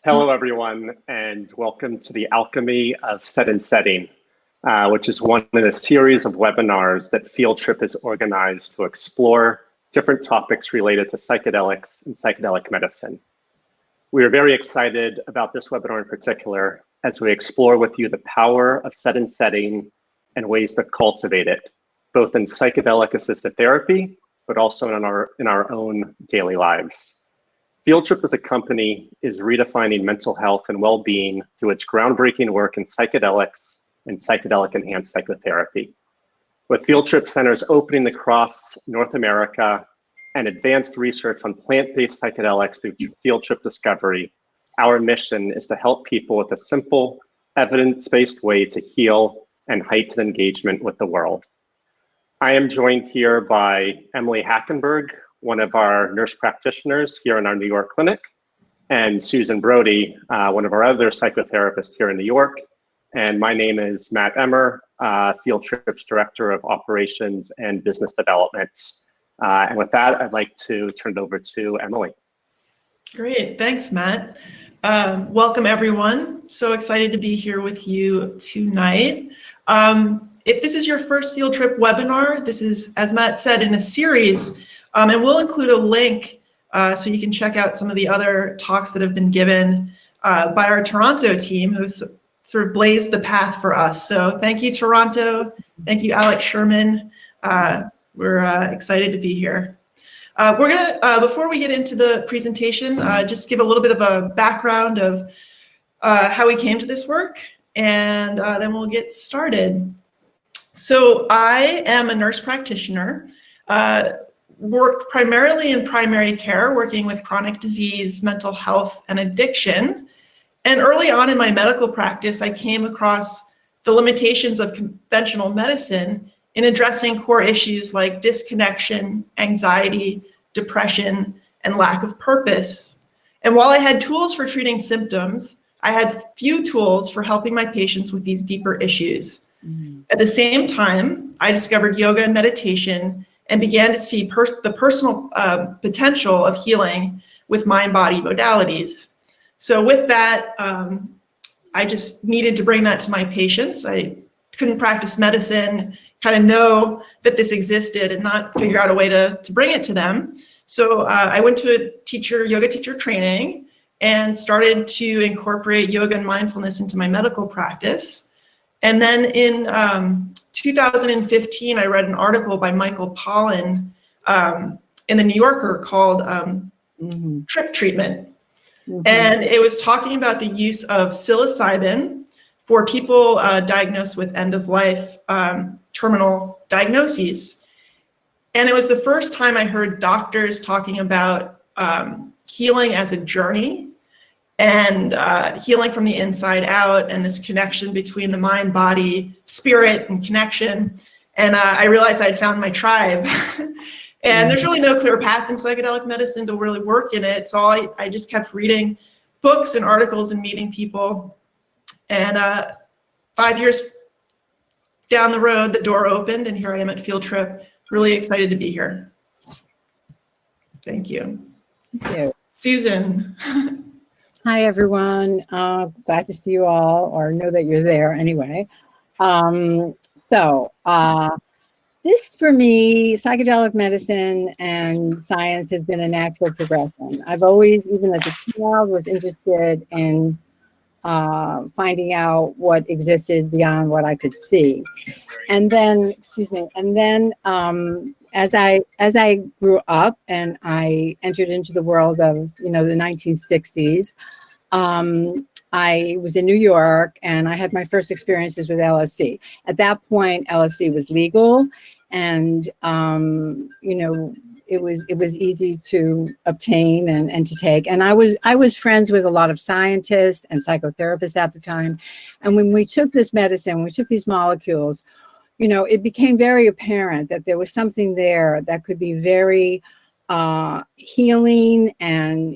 Hello, everyone, and welcome to the Alchemy of Set Setting, which is one in a series of webinars that Field Trip is organized to explore different topics related to psychedelics and psychedelic medicine. We are very excited about this webinar in particular as we explore with you the power of set and setting and ways to cultivate it, both in psychedelic-assisted therapy, but also in our own daily lives. Field Trip as a company is redefining mental health and well-being through its groundbreaking work in psychedelics and psychedelic-enhanced psychotherapy. With Field Trip centers opening across North America and advanced research on plant-based psychedelics through Field Trip Discovery, our mission is to help people with a simple, evidence-based way to heal and heighten engagement with the world. I am joined here by Emily Hackenberg, one of our nurse practitioners here in our New York clinic, and Susan Brody, one of our other psychotherapists here in New York. And my name is Matt Emmer, Field Trip's Director of Operations and Business Development. And with that, I'd like to turn it over to Emily. Great, thanks, Matt. Welcome, everyone. So excited to be here with you tonight. If this is your first Field Trip webinar, this is, as Matt said, in a series. And we'll include a link so you can check out some of the other talks that have been given by our Toronto team, who's sort of blazed the path for us. So thank you, Toronto. Thank you, Alex Sherman. We're excited to be here. We're gonna, before we get into the presentation, just give a little bit of a background of how we came to this work, and then we'll get started. So I am a nurse practitioner. Worked primarily in primary care, working with chronic disease, mental health, and addiction. And early on in my medical practice, I came across the limitations of conventional medicine in addressing core issues like disconnection, anxiety, depression, and lack of purpose. And while I had tools for treating symptoms, I had few tools for helping my patients with these deeper issues. At the same time, I discovered yoga and meditation and began to see the personal potential of healing with mind-body modalities. So with that, I just needed to bring that to my patients. I couldn't practice medicine, kind of know that this existed and not figure out a way to bring it to them. So I went to a yoga teacher training and started to incorporate yoga and mindfulness into my medical practice. And then in 2015, I read an article by Michael Pollan in the New Yorker called Trip Treatment. And it was talking about the use of psilocybin for people diagnosed with end-of-life terminal diagnoses. And it was the first time I heard doctors talking about healing as a journey and healing from the inside out, and this connection between the mind, body, spirit, and connection. And I realized I'd found my tribe. And there's really no clear path in psychedelic medicine to really work in it. So I just kept reading books and articles and meeting people. And 5 years down the road, the door opened, and here I am at Field Trip. Really excited to be here. Thank you. Thank you. Susan. Hi, everyone. Glad to see you all, or know that you're there anyway. This, for me, psychedelic medicine and science has been a natural progression. I've always, even as a child, was interested in finding out what existed beyond what I could see. And then, as I grew up and I entered into the world of, the 1960s, I was in New York and I had my first experiences with LSD. At that point, LSD was legal, and it was easy to obtain and to take. And I was friends with a lot of scientists and psychotherapists at the time. And when we took this medicine, we took these molecules, it became very apparent that there was something there that could be very healing and,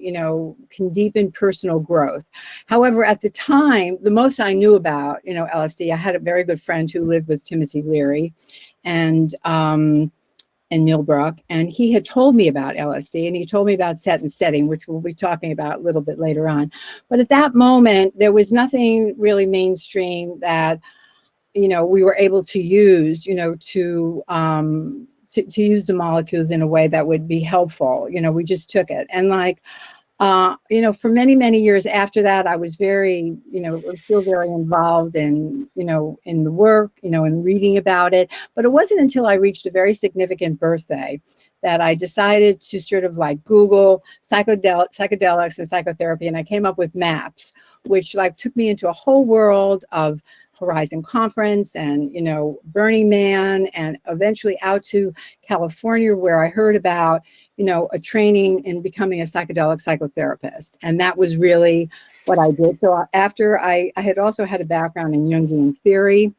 can deepen personal growth. However, at the time, the most I knew about, LSD, I had a very good friend who lived with Timothy Leary, and in Millbrook, and he had told me about LSD, and he told me about set and setting, which we'll be talking about a little bit later on. But at that moment, there was nothing really mainstream that, you know, we were able to use, you know, to use the molecules in a way that would be helpful. You know, we just took it. And like, you know, for many, many years after that, I was very, you know, feel very involved in, you know, in the work, you know, and reading about it. But it wasn't until I reached a very significant birthday that I decided to sort of like Google psychedelics and psychotherapy. And I came up with MAPS, which like took me into a whole world of Horizon Conference and, you know, Burning Man, and eventually out to California, where I heard about, you know, a training in becoming a psychedelic psychotherapist. And that was really what I did. So after I had also had a background in Jungian theory,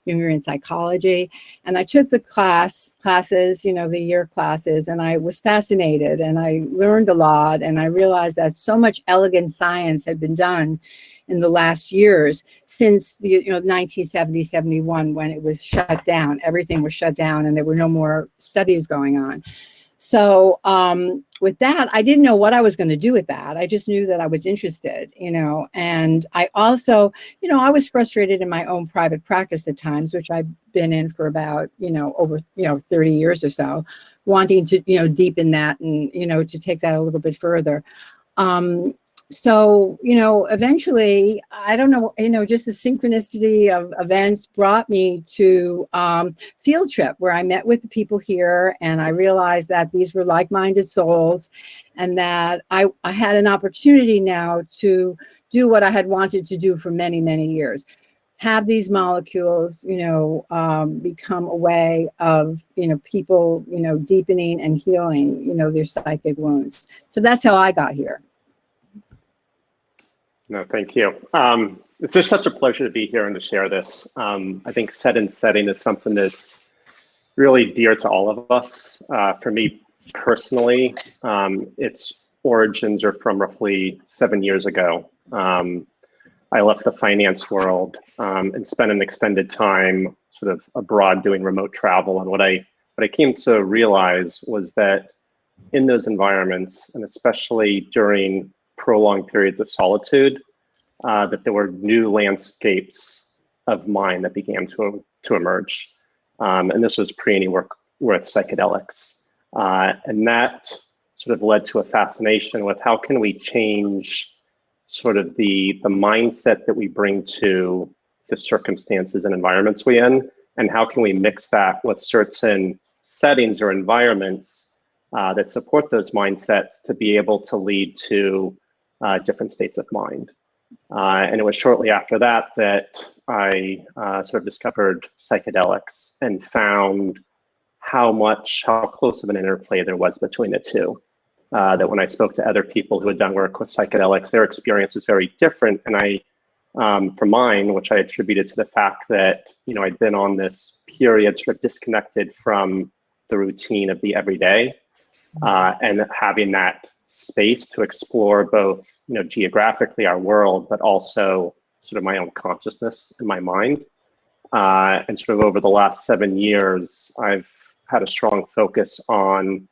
Jungian psychology, and I took the classes, you know, the year classes, and I was fascinated and I learned a lot, and I realized that so much elegant science had been done in the last years since the, you know, 1970, 71, when it was shut down. Everything was shut down and there were no more studies going on. So with that, I didn't know what I was going to do with that. I just knew that I was interested, you know, and I also, you know, I was frustrated in my own private practice at times, which I've been in for about, you know, over, you know, 30 years or so, wanting to, you know, deepen that and, you know, to take that a little bit further. So, you know, eventually, I don't know, you know, just the synchronicity of events brought me to Field Trip, where I met with the people here, and I realized that these were like-minded souls, and that I had an opportunity now to do what I had wanted to do for many, many years. Have these molecules, you know, become a way of, you know, people, you know, deepening and healing, you know, their psychic wounds. So that's how I got here. No, thank you. It's just such a pleasure to be here and to share this. I think set and setting is something that's really dear to all of us. For me personally, its origins are from roughly 7 years ago. I left the finance world and spent an extended time sort of abroad doing remote travel. And what I came to realize was that in those environments, and especially during prolonged periods of solitude, that there were new landscapes of mind that began to emerge. And this was pre any work with psychedelics. And that sort of led to a fascination with how can we change sort of the mindset that we bring to the circumstances and environments we're in, and how can we mix that with certain settings or environments that support those mindsets to be able to lead to different states of mind. And it was shortly after that that I sort of discovered psychedelics and found how close of an interplay there was between the two. That when I spoke to other people who had done work with psychedelics, their experience was very different. And for mine, which I attributed to the fact that, you know, I'd been on this period sort of disconnected from the routine of the everyday, and having that space to explore both, you know, geographically our world, but also sort of my own consciousness in my mind. And sort of over the last 7 years, I've had a strong focus on,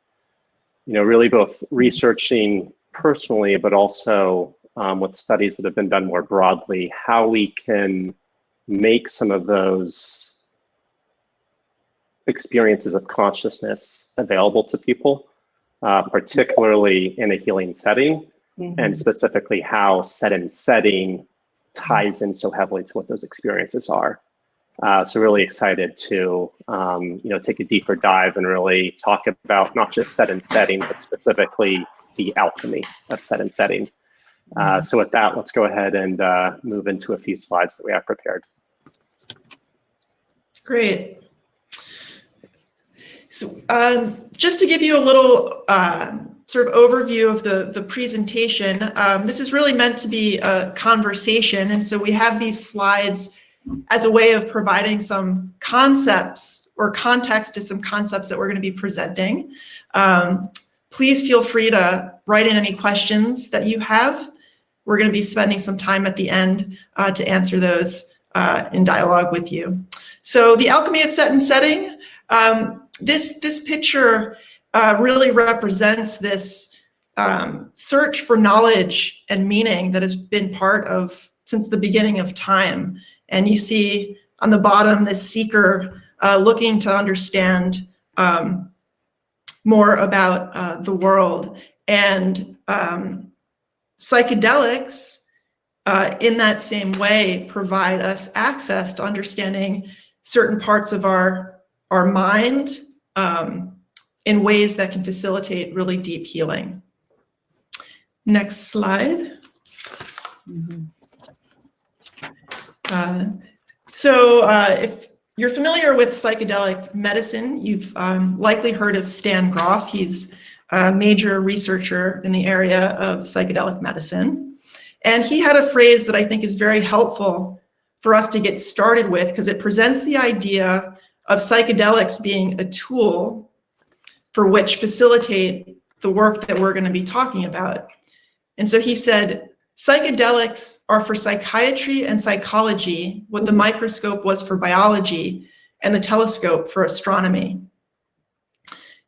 you know, really both researching personally, but also with studies that have been done more broadly, how we can make some of those experiences of consciousness available to people. Particularly in a healing setting, and specifically how set and setting ties in so heavily to what those experiences are. So really excited to you know, take a deeper dive and really talk about not just set and setting, but specifically the alchemy of set and setting. So with that, let's go ahead and move into a few slides that we have prepared. Great. So just to give you a little sort of overview of the presentation, this is really meant to be a conversation. And so we have these slides as a way of providing some concepts or context to some concepts that we're going to be presenting. Please feel free to write in any questions that you have. We're going to be spending some time at the end to answer those in dialogue with you. So the Alchemy of Set and Setting, this picture really represents this search for knowledge and meaning that has been part of since the beginning of time. And you see on the bottom this seeker looking to understand more about the world. And psychedelics, in that same way, provide us access to understanding certain parts of our mind in ways that can facilitate really deep healing. Next slide. Mm-hmm. If you're familiar with psychedelic medicine, you've likely heard of Stan Groff. He's a major researcher in the area of psychedelic medicine. And he had a phrase that I think is very helpful for us to get started with, because it presents the idea of psychedelics being a tool for which facilitate the work that we're going to be talking about. And so he said, psychedelics are for psychiatry and psychology what the microscope was for biology and the telescope for astronomy.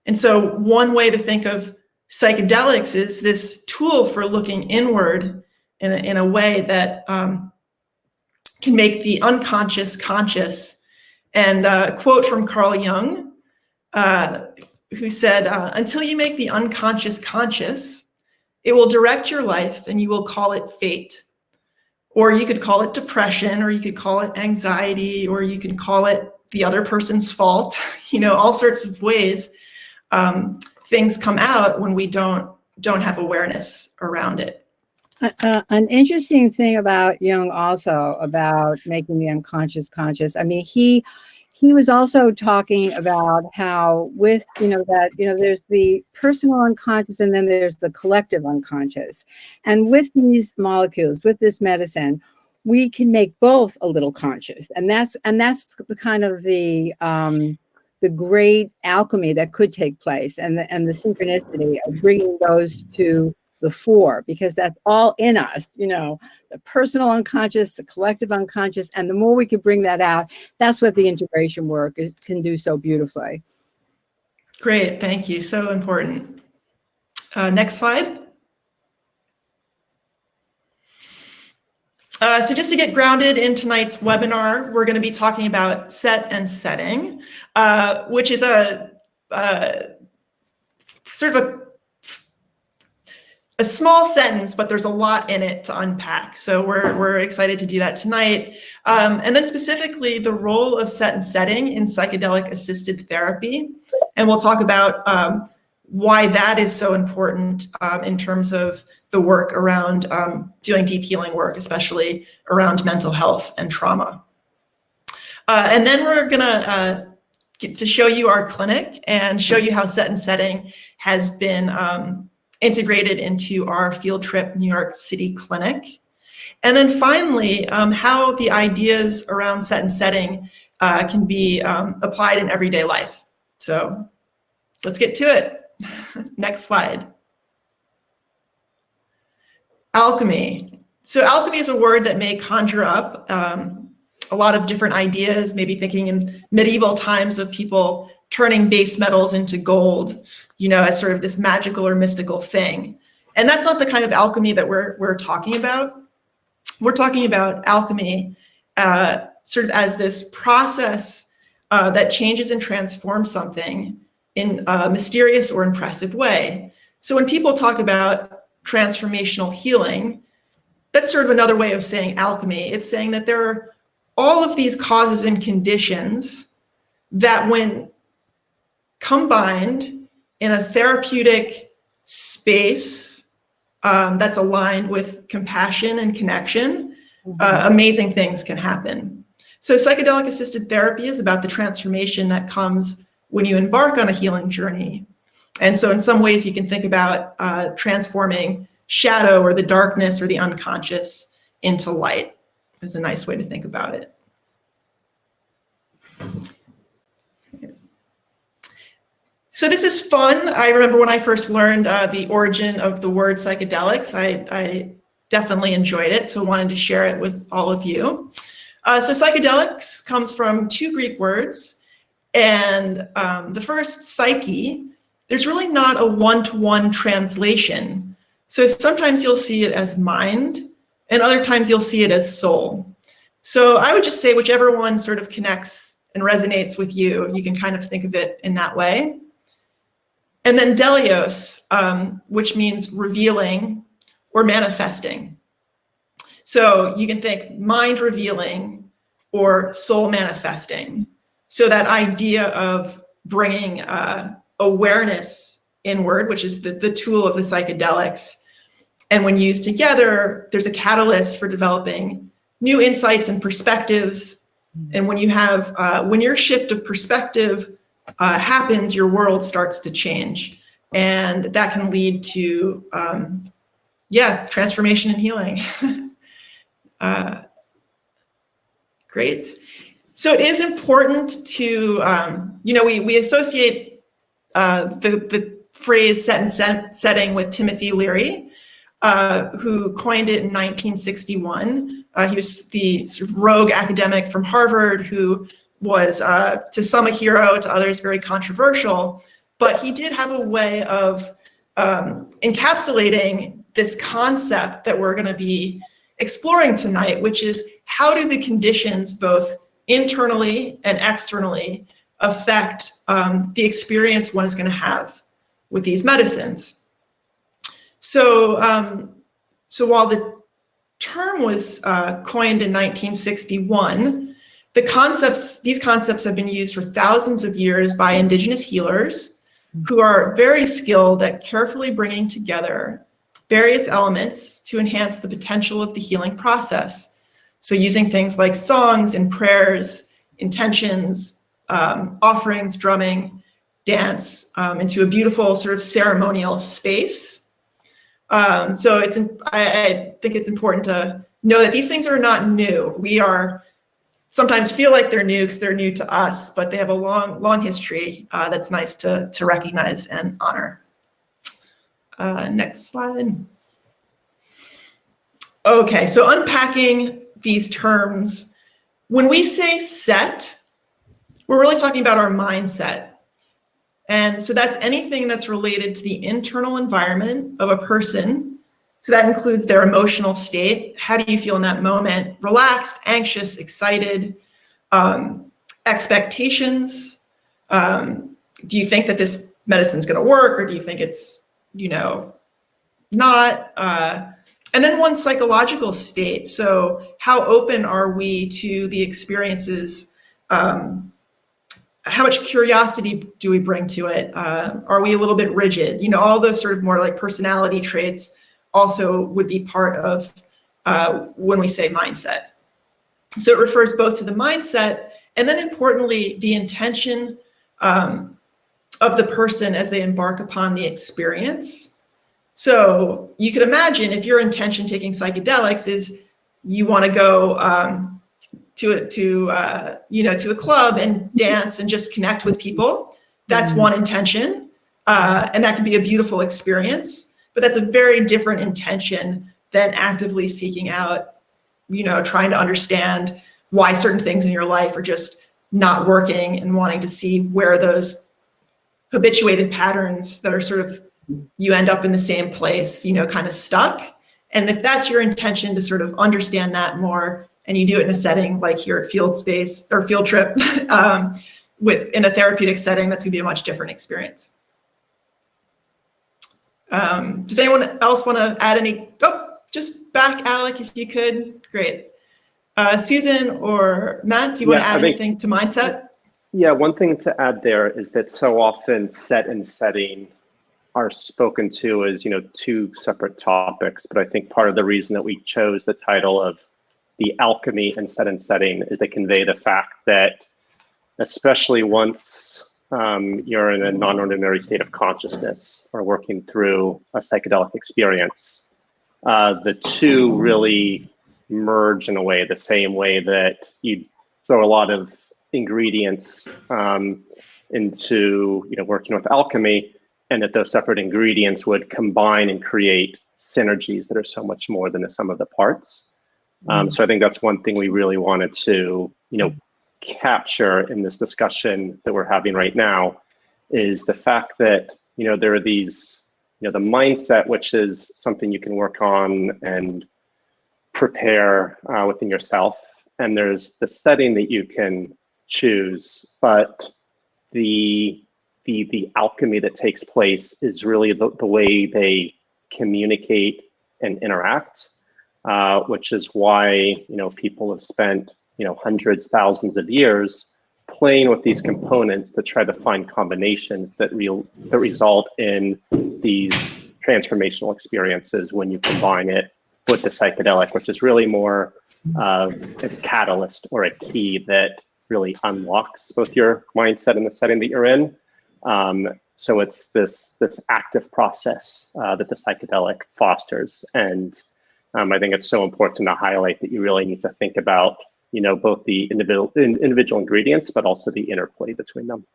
And so one way to think of psychedelics is this tool for looking inward in a way that can make the unconscious conscious. And a quote from Carl Jung, who said, until you make the unconscious conscious, it will direct your life and you will call it fate. Or you could call it depression, or you could call it anxiety, or you could call it the other person's fault. You know, all sorts of ways things come out when we don't have awareness around it. An interesting thing about Jung also about making the unconscious conscious. I mean, he was also talking about how with, there's the personal unconscious and then there's the collective unconscious. And with these molecules, with this medicine, we can make both a little conscious. And that's the kind of the great alchemy that could take place, and the synchronicity of bringing those to the fore, because that's all in us, the personal unconscious, the collective unconscious, and the more we can bring that out, that's what the integration work can do so beautifully. Great, thank you, so important. Next slide. So just to get grounded in tonight's webinar, we're going to be talking about set and setting, which is a sort of a small sentence, but there's a lot in it to unpack. So we're excited to do that tonight. And then specifically the role of set and setting in psychedelic assisted therapy. And we'll talk about why that is so important in terms of the work around doing deep healing work, especially around mental health and trauma. And then we're gonna get to show you our clinic and show you how set and setting has been integrated into our field trip New York City clinic. And then finally, how the ideas around set and setting can be applied in everyday life. So let's get to it. Next slide. Alchemy. So alchemy is a word that may conjure up a lot of different ideas, maybe thinking in medieval times of people turning base metals into gold, as sort of this magical or mystical thing. And that's not the kind of alchemy that we're talking about. We're talking about alchemy sort of as this process that changes and transforms something in a mysterious or impressive way. So when people talk about transformational healing, that's sort of another way of saying alchemy. It's saying that there are all of these causes and conditions that when combined in a therapeutic space that's aligned with compassion and connection, amazing things can happen. So psychedelic assisted therapy is about the transformation that comes when you embark on a healing journey. And so in some ways you can think about transforming shadow or the darkness or the unconscious into light is a nice way to think about it. So this is fun. I remember when I first learned the origin of the word psychedelics, I definitely enjoyed it, so wanted to share it with all of you. So psychedelics comes from two Greek words, And the first, psyche, there's really not a one-to-one translation. So sometimes you'll see it as mind, and other times you'll see it as soul. So I would just say whichever one sort of connects and resonates with you, you can kind of think of it in that way. And then delios, which means revealing or manifesting. So you can think mind revealing or soul manifesting. So that idea of bringing awareness inward, which is the tool of the psychedelics. And when used together, there's a catalyst for developing new insights and perspectives. And when you have, when your shift of perspective happens, your world starts to change. And that can lead to, transformation and healing. Great. So it is important to, we associate the phrase set and setting with Timothy Leary, who coined it in 1961. He was the sort of rogue academic from Harvard who was to some a hero, to others very controversial, but he did have a way of encapsulating this concept that we're going to be exploring tonight, which is how do the conditions both internally and externally affect the experience one is going to have with these medicines. So, while the term was coined in 1961, these concepts have been used for thousands of years by indigenous healers who are very skilled at carefully bringing together various elements to enhance the potential of the healing process. So using things like songs and prayers, intentions, offerings, drumming, dance into a beautiful sort of ceremonial space. So I think it's important to know that these things are not new. We are sometimes feel like they're new because they're new to us, but they have a long history that's nice to recognize and honor. Next slide. Okay, so unpacking these terms, when we say set, we're really talking about our mindset. And so that's anything that's related to the internal environment of a person. So that includes their emotional state. How do you feel in that moment? Relaxed, anxious, excited, expectations. Do you think that this medicine's going to work, or do you think it's, not? And then one's psychological state. So how open are we to the experiences? How much curiosity do we bring to it? Are we a little bit rigid? All those sort of more like personality traits also would be part of when we say mindset. So it refers both to the mindset and then importantly, the intention of the person as they embark upon the experience. So you could imagine if your intention taking psychedelics is you want to go to a club and dance and just connect with people. That's one intention, and that can be a beautiful experience. But that's a very different intention than actively seeking out, trying to understand why certain things in your life are just not working and wanting to see where those habituated patterns that are sort of you end up in the same place, kind of stuck. And if that's your intention to sort of understand that more, and you do it in a setting like here at Field Space or Field Trip in a therapeutic setting, that's gonna be a much different experience. Does anyone else want to add any? Oh, just back, Alec, if you could. Great. Susan or Matt, do you want to add anything to mindset? Yeah, one thing to add there is that so often set and setting are spoken to as, two separate topics. But I think part of the reason that we chose the title of the alchemy and set and setting is they convey the fact that, especially once you're in a non-ordinary state of consciousness or working through a psychedelic experience, the two really merge in a way, the same way that you throw a lot of ingredients into working with alchemy, and that those separate ingredients would combine and create synergies that are so much more than the sum of the parts. So I think that's one thing we really wanted to capture in this discussion that we're having right now is the fact that, there are these, the mindset, which is something you can work on and prepare within yourself. And there's the setting that you can choose, but the alchemy that takes place is really the way they communicate and interact, which is why, people have spent, hundreds, thousands of years playing with these components to try to find combinations that result in these transformational experiences when you combine it with the psychedelic, which is really more of a catalyst or a key that really unlocks both your mindset and the setting that you're in. So it's this active process that the psychedelic fosters. And I think it's so important to highlight that you really need to think about, both the individual ingredients, but also the interplay between them.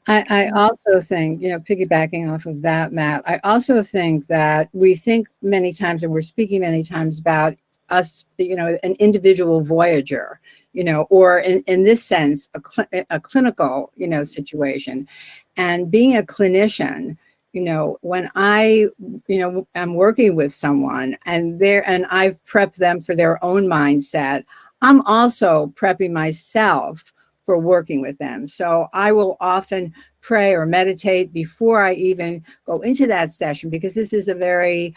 I also think, piggybacking off of that, Matt, I also think that we think many times, and we're speaking many times about us, an individual voyager, or in this sense, a clinical, situation. And being a clinician, when I, am working with someone and I've prepped them for their own mindset, I'm also prepping myself for working with them. So I will often pray or meditate before I even go into that session, because this is a very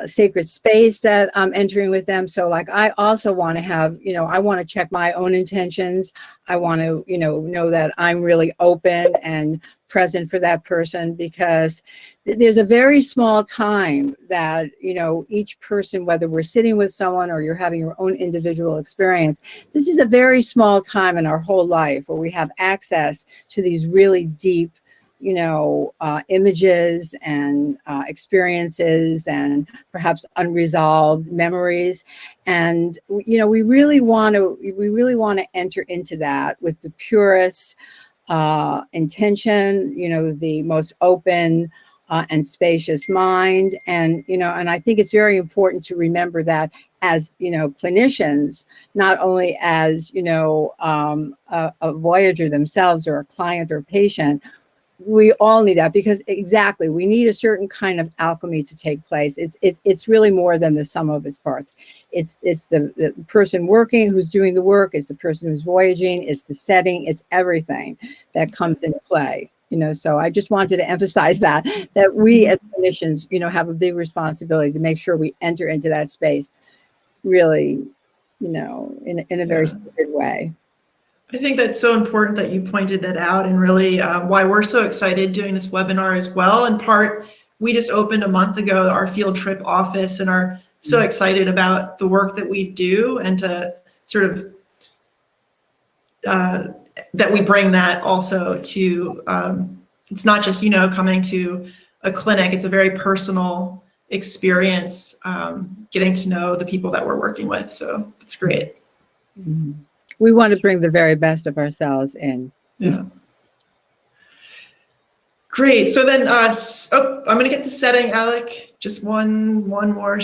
sacred space that I'm entering with them. So like, I also want to have, I want to check my own intentions. I want to, know that I'm really open and present for that person, because there's a very small time that, each person, whether we're sitting with someone or you're having your own individual experience, this is a very small time in our whole life where we have access to these really deep, images and experiences and perhaps unresolved memories. And, we really want to enter into that with the purest intention, the most open and spacious mind. And, and I think it's very important to remember that as, clinicians, not only as, a voyager themselves or a client or patient, we all need that, because exactly, we need a certain kind of alchemy to take place. It's really more than the sum of its parts. It's the person working who's doing the work. It's the person who's voyaging. It's the setting. It's everything that comes into play. So I just wanted to emphasize that we as clinicians, have a big responsibility to make sure we enter into that space really, in a very sacred way. I think that's so important that you pointed that out, and really why we're so excited doing this webinar as well. In part, we just opened a month ago our field trip office and are so excited about the work that we do, and to sort of that we bring that also to, it's not just, coming to a clinic, it's a very personal experience, getting to know the people that we're working with. So it's great. Mm-hmm. We want to bring the very best of ourselves in. Yeah. Great. So then, I'm going to get to setting, Alec. Just one more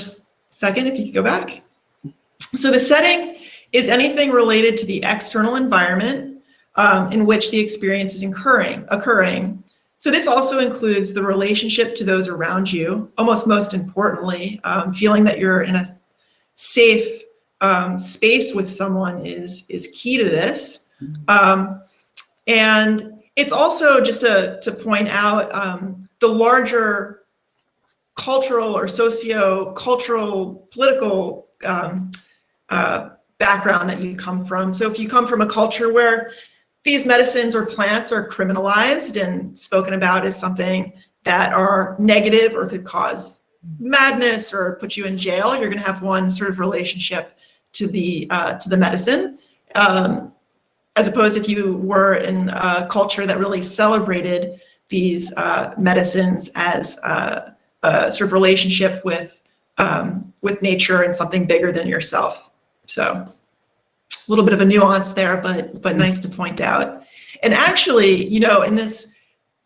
second, if you could go back. So the setting is anything related to the external environment in which the experience is occurring. So this also includes the relationship to those around you. Almost most importantly, feeling that you're in a safe space with someone is key to this. And it's also, just to point out, the larger cultural or socio-cultural political background that you come from. So if you come from a culture where these medicines or plants are criminalized and spoken about as something that are negative or could cause madness or put you in jail, you're going to have one sort of relationship to the medicine, as opposed if you were in a culture that really celebrated these medicines as a sort of relationship with nature and something bigger than yourself. So a little bit of a nuance there, but nice to point out. And actually, in this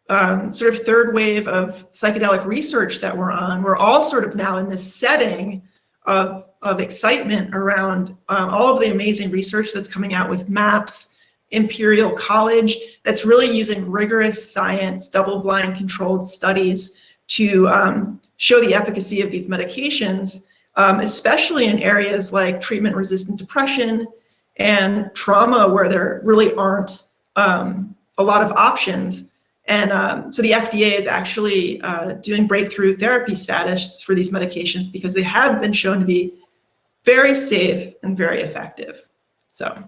sort of third wave of psychedelic research that we're on, we're all sort of now in this setting of of excitement around all of the amazing research that's coming out with MAPS, Imperial College, that's really using rigorous science, double-blind controlled studies to show the efficacy of these medications, especially in areas like treatment-resistant depression and trauma, where there really aren't a lot of options. And so the FDA is actually doing breakthrough therapy status for these medications because they have been shown to be very safe and very effective. So,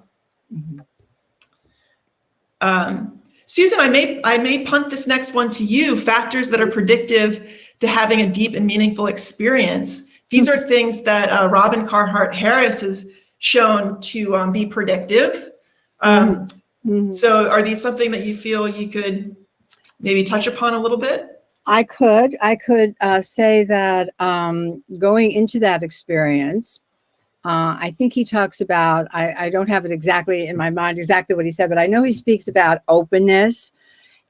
Susan, I may punt this next one to you. Factors that are predictive to having a deep and meaningful experience. These are things that Robin Carhart Harris has shown to be predictive. So are these something that you feel you could maybe touch upon a little bit? I could say that going into that experience, I think he talks about, I don't have it exactly in my mind, exactly what he said, but I know he speaks about openness,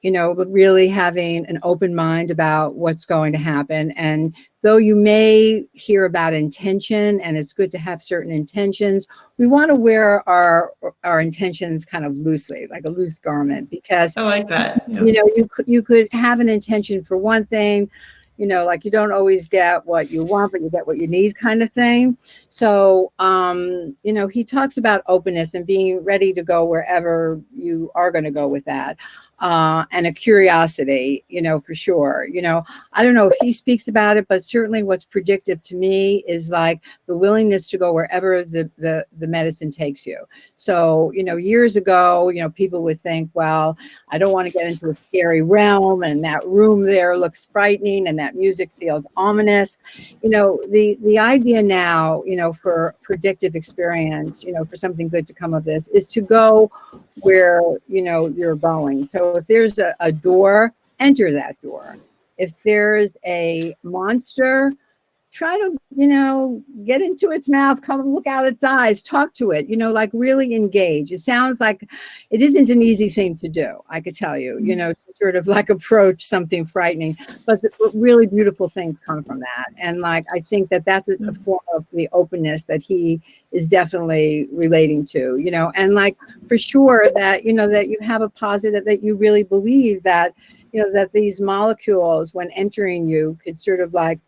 you know, but really having an open mind about what's going to happen. And though you may hear about intention, and it's good to have certain intentions, we want to wear our intentions kind of loosely, like a loose garment, because I like that. Yeah. you know, you could have an intention for one thing, you know, like you don't always get what you want, but you get what you need kind of thing. So, you know, he talks about openness and being ready to go wherever you are going to go with that. And a curiosity, you know, for sure. You know, I don't know if he speaks about it, but certainly what's predictive to me is like the willingness to go wherever the medicine takes you. So, you know, years ago, you know, people would think, well, I don't want to get into a scary realm, and that room there looks frightening, and that music feels ominous. You know, the idea now, you know, for predictive experience, you know, for something good to come of this is to go where, you know, you're going. So if there's a door, enter that door. If there's a monster, try to, you know, get into its mouth, come look out its eyes, talk to it, you know, like really engage. It sounds like it isn't an easy thing to do, I could tell you, you know, to sort of like approach something frightening, but really beautiful things come from that. And like, I think that that's a form of the openness that he is definitely relating to, you know, and like for sure that, you know, that you have a positive, that you really believe that, you know, that these molecules when entering you could sort of like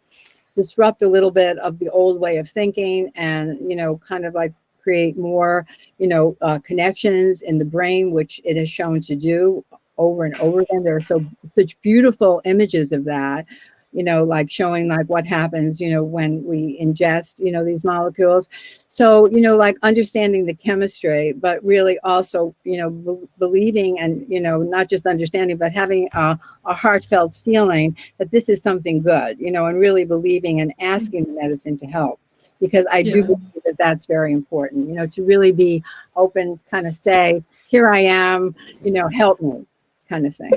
disrupt a little bit of the old way of thinking, and, you know, kind of like create more, you know, connections in the brain, which it has shown to do over and over again. There are such beautiful images of that, you know, like showing like what happens, you know, when we ingest, you know, these molecules. So, you know, like understanding the chemistry, but really also, you know, believing and, you know, not just understanding, but having a heartfelt feeling that this is something good, you know, and really believing and asking the medicine to help. Because I do believe that that's very important, you know, to really be open, kind of say, here I am, you know, help me kind of thing.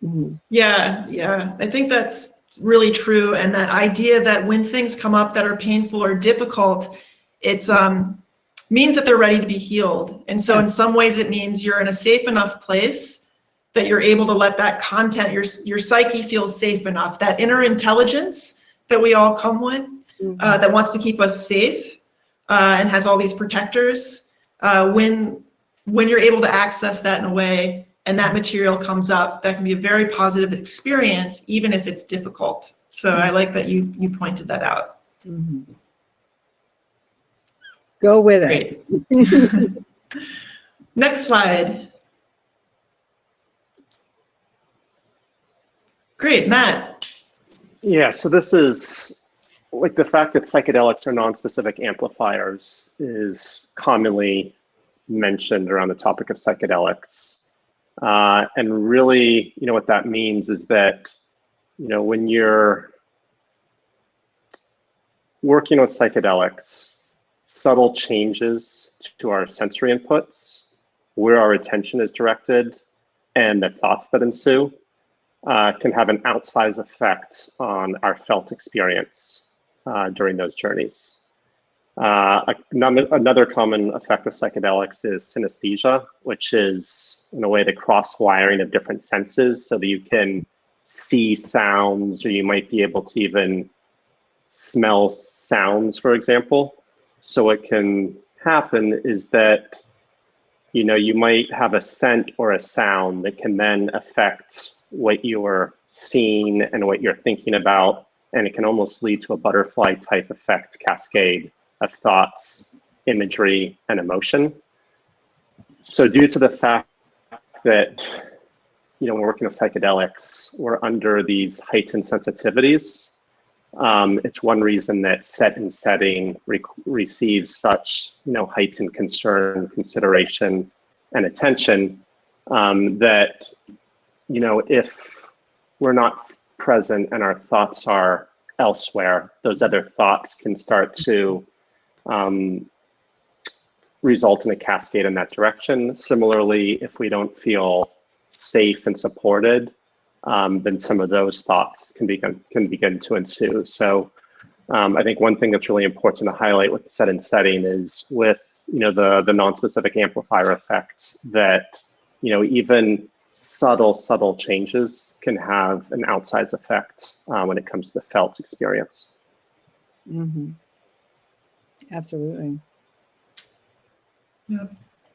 Mm-hmm. Yeah. I think that's really true. And that idea that when things come up that are painful or difficult, it's means that they're ready to be healed. And so in some ways it means you're in a safe enough place that you're able to let that content, your psyche feels safe enough, that inner intelligence that we all come with, that wants to keep us safe and has all these protectors, when you're able to access that in a way and that material comes up, that can be a very positive experience, even if it's difficult. So I like that you pointed that out. Mm-hmm. Go with it. Great. Next slide. Great, Matt. Yeah, so this is like the fact that psychedelics are non-specific amplifiers is commonly mentioned around the topic of psychedelics. And really, you know, what that means is that, you know, when you're working with psychedelics, subtle changes to our sensory inputs, where our attention is directed, and the thoughts that ensue can have an outsized effect on our felt experience during those journeys. Another common effect of psychedelics is synesthesia, which is, in a way, the cross-wiring of different senses so that you can see sounds, or you might be able to even smell sounds, for example. So what can happen is that, you might have a scent or a sound that can then affect what you're seeing and what you're thinking about. And it can almost lead to a butterfly type effect cascade of thoughts, imagery, and emotion. So due to the fact that, we're working with psychedelics, we're under these heightened sensitivities. It's one reason that set and setting receives such, heightened concern, consideration, and attention, that, if we're not present and our thoughts are elsewhere, those other thoughts can start to result in a cascade in that direction. Similarly, if we don't feel safe and supported, then some of those thoughts can begin to ensue. So I think one thing that's really important to highlight with the set and setting is with the non-specific amplifier effects that even subtle changes can have an outsized effect when it comes to the felt experience. Mm-hmm. Absolutely. Yeah.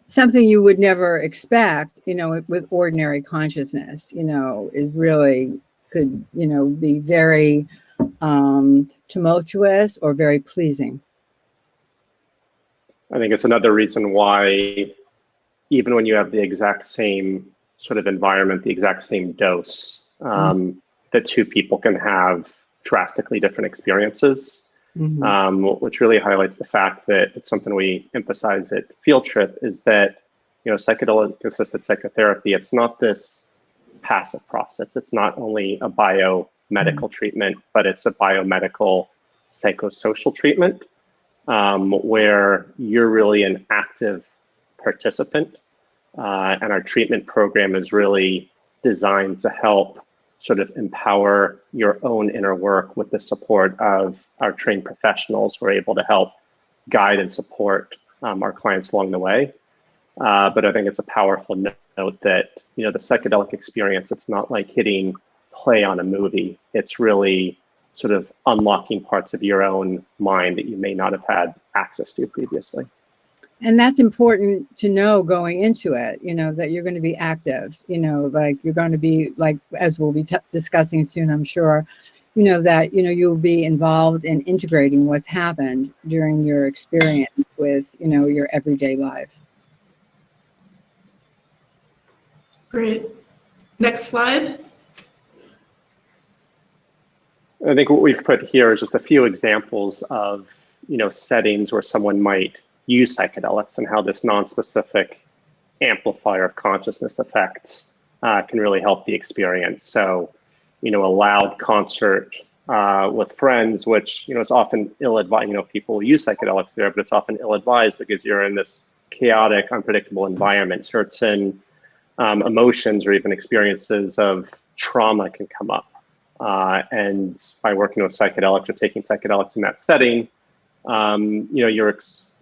Something you would never expect, with ordinary consciousness, is really could, be very tumultuous or very pleasing. I think it's another reason why even when you have the exact same sort of environment, the exact same dose, that two people can have drastically different experiences. Which really highlights the fact that it's something we emphasize at Field Trip is that, psychedelic-assisted psychotherapy, it's not this passive process. It's not only a biomedical treatment, but it's a biomedical psychosocial treatment where you're really an active participant. And our treatment program is really designed to help sort of empower your own inner work with the support of our trained professionals who are able to help guide and support our clients along the way. But I think it's a powerful note that, the psychedelic experience, it's not like hitting play on a movie. It's really sort of unlocking parts of your own mind that you may not have had access to previously. And that's important to know going into it, that you're going to be active, like you're going to be like, as we'll be discussing soon, I'm sure, that, you'll be involved in integrating what's happened during your experience with, your everyday life. Great. Next slide. I think what we've put here is just a few examples of, settings where someone might use psychedelics and how this non-specific amplifier of consciousness effects can really help the experience. So, a loud concert with friends, which, is often ill-advised. People use psychedelics there, but it's often ill-advised because you're in this chaotic, unpredictable environment. Certain emotions or even experiences of trauma can come up. And by working with psychedelics or taking psychedelics in that setting,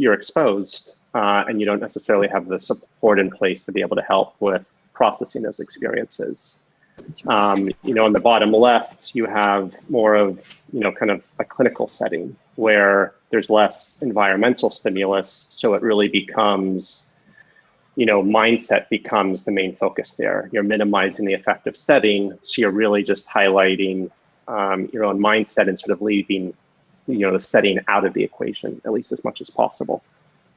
you're exposed and you don't necessarily have the support in place to be able to help with processing those experiences. On the bottom left, you have more of, kind of a clinical setting where there's less environmental stimulus. So it really becomes, mindset becomes the main focus there. You're minimizing the effective setting. So you're really just highlighting your own mindset and sort of leaving the setting out of the equation, at least as much as possible.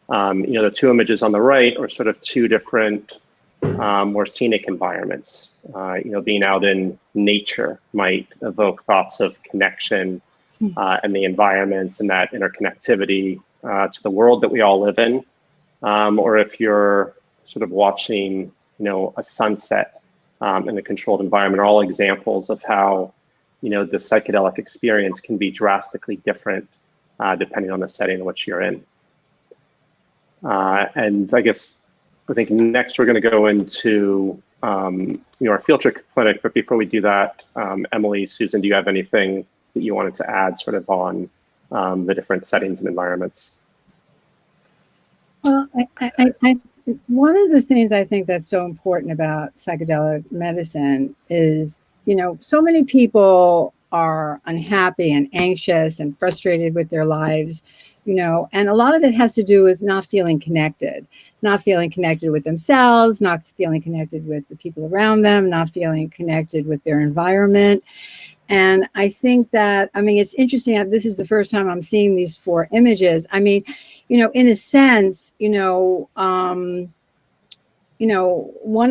The two images on the right are sort of two different more scenic environments. Being out in nature might evoke thoughts of connection and the environments and that interconnectivity to the world that we all live in. Or if you're sort of watching, a sunset in a controlled environment, are all examples of how the psychedelic experience can be drastically different depending on the setting in which you're in. And I think next we're going to go into our field trip clinic. But before we do that, Emily, Susan, do you have anything that you wanted to add sort of on the different settings and environments? Well, I one of the things I think that's so important about psychedelic medicine is, so many people are unhappy and anxious and frustrated with their lives, and a lot of it has to do with not feeling connected with themselves, not feeling connected with the people around them, not feeling connected with their environment. And I think that, it's interesting. This is the first time I'm seeing these 4 images. In a sense, one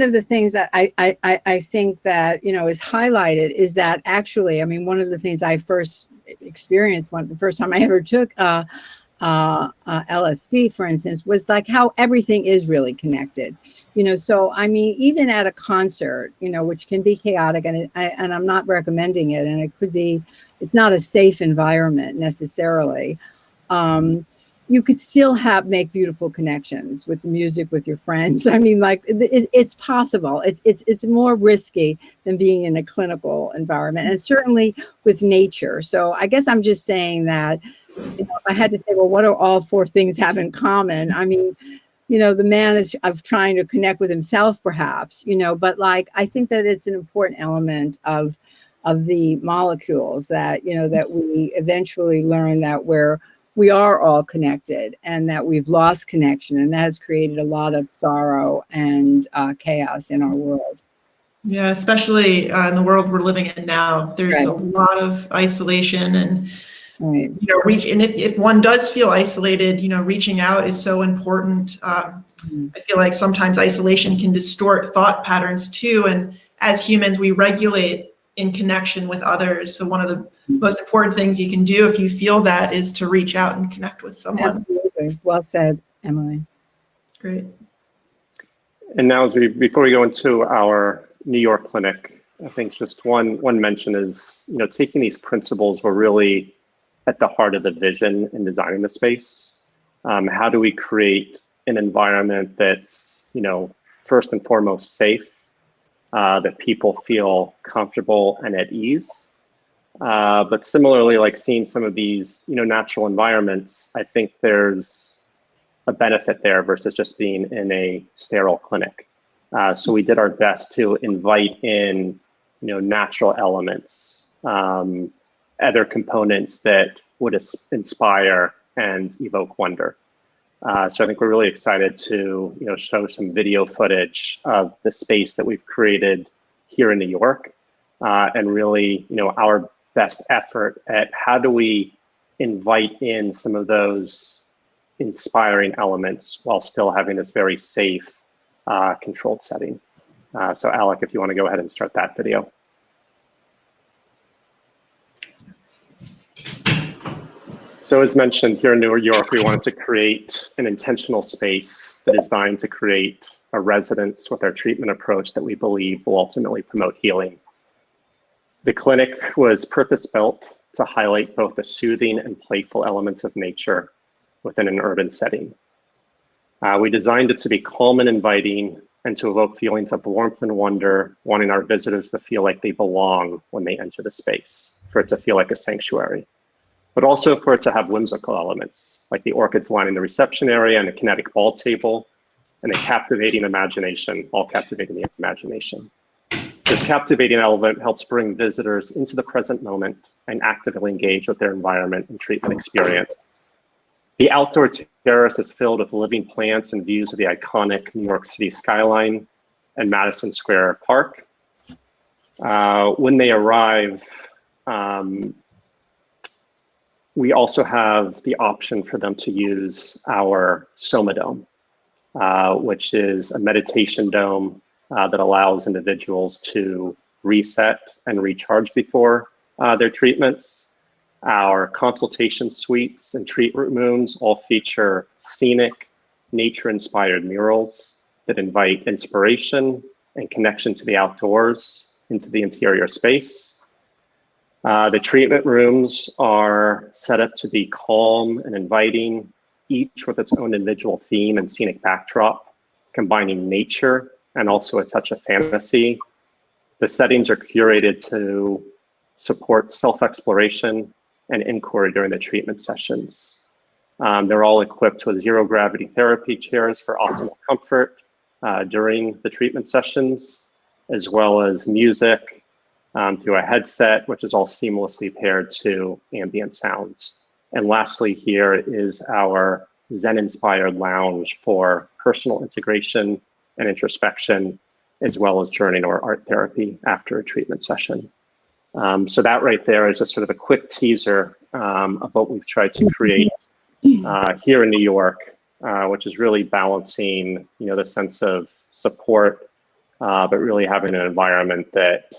of the things that I think that, is highlighted is that actually, one of the things I first experienced, the first time I ever took LSD, for instance, was like how everything is really connected. So even at a concert, which can be chaotic, and I'm not recommending it, and it's not a safe environment necessarily. You could still make beautiful connections with the music, with your friends. It's possible. It's more risky than being in a clinical environment, and certainly with nature. So I guess I'm just saying that, if I had to say, well, what do all 4 things have in common? The man is of trying to connect with himself, perhaps, but I think that it's an important element of the molecules that, that we eventually learn that we are all connected, and that we've lost connection, and that has created a lot of sorrow and chaos in our world. Yeah, especially in the world we're living in now. There's Right. a lot of isolation, and Right. if one does feel isolated, reaching out is so important. I feel like sometimes isolation can distort thought patterns too, and as humans, we regulate in connection with others. So one of the most important things you can do if you feel that is to reach out and connect with someone. Absolutely. Well said, Emily. Great. And now, before we go into our New York clinic, I think just one mention is, taking these principles were really at the heart of the vision in designing the space. How do we create an environment that's, first and foremost safe, that people feel comfortable and at ease? But similarly, like seeing some of these, natural environments, I think there's a benefit there versus just being in a sterile clinic. So we did our best to invite in, natural elements, other components that would inspire and evoke wonder. So I think we're really excited to, show some video footage of the space that we've created here in New York, and really, our best effort at how do we invite in some of those inspiring elements while still having this very safe, controlled setting. So Alec, if you want to go ahead and start that video. So as mentioned, here in New York, we wanted to create an intentional space that is designed to create a resonance with our treatment approach that we believe will ultimately promote healing. The clinic was purpose-built to highlight both the soothing and playful elements of nature within an urban setting. We designed it to be calm and inviting, and to evoke feelings of warmth and wonder, wanting our visitors to feel like they belong when they enter the space, for it to feel like a sanctuary, but also for it to have whimsical elements, like the orchids lining the reception area and a kinetic ball table, and a captivating imagination, all captivating the imagination. This captivating element helps bring visitors into the present moment and actively engage with their environment and treatment experience. The outdoor terrace is filled with living plants and views of the iconic New York City skyline and Madison Square Park. When they arrive, we also have the option for them to use our Soma Dome, which is a meditation dome that allows individuals to reset and recharge before their treatments. Our consultation suites and treatment rooms all feature scenic, nature-inspired murals that invite inspiration and connection to the outdoors into the interior space. The treatment rooms are set up to be calm and inviting, each with its own individual theme and scenic backdrop, combining nature and also a touch of fantasy. The settings are curated to support self-exploration and inquiry during the treatment sessions. They're all equipped with zero gravity therapy chairs for optimal comfort during the treatment sessions, as well as music, through a headset, which is all seamlessly paired to ambient sounds. And lastly, here is our Zen-inspired lounge for personal integration and introspection, as well as journaling or art therapy after a treatment session. So that right there is just sort of a quick teaser of what we've tried to create here in New York, which is really balancing, the sense of support, but really having an environment that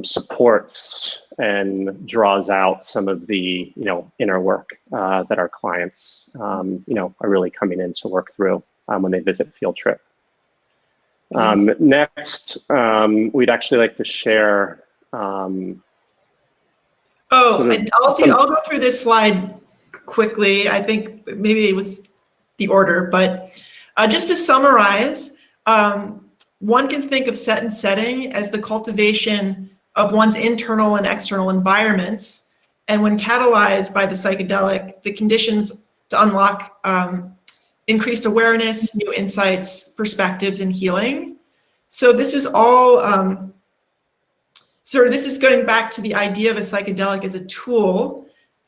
supports and draws out some of the, inner work that our clients, are really coming in to work through when they visit Field Trip. Next, we'd actually like to share. And I'll go through this slide quickly. I think maybe it was the order, but just to summarize, one can think of set and setting as the cultivation of one's internal and external environments. And when catalyzed by the psychedelic, the conditions to unlock increased awareness, new insights, perspectives, and healing. So this is all, this is going back to the idea of a psychedelic as a tool.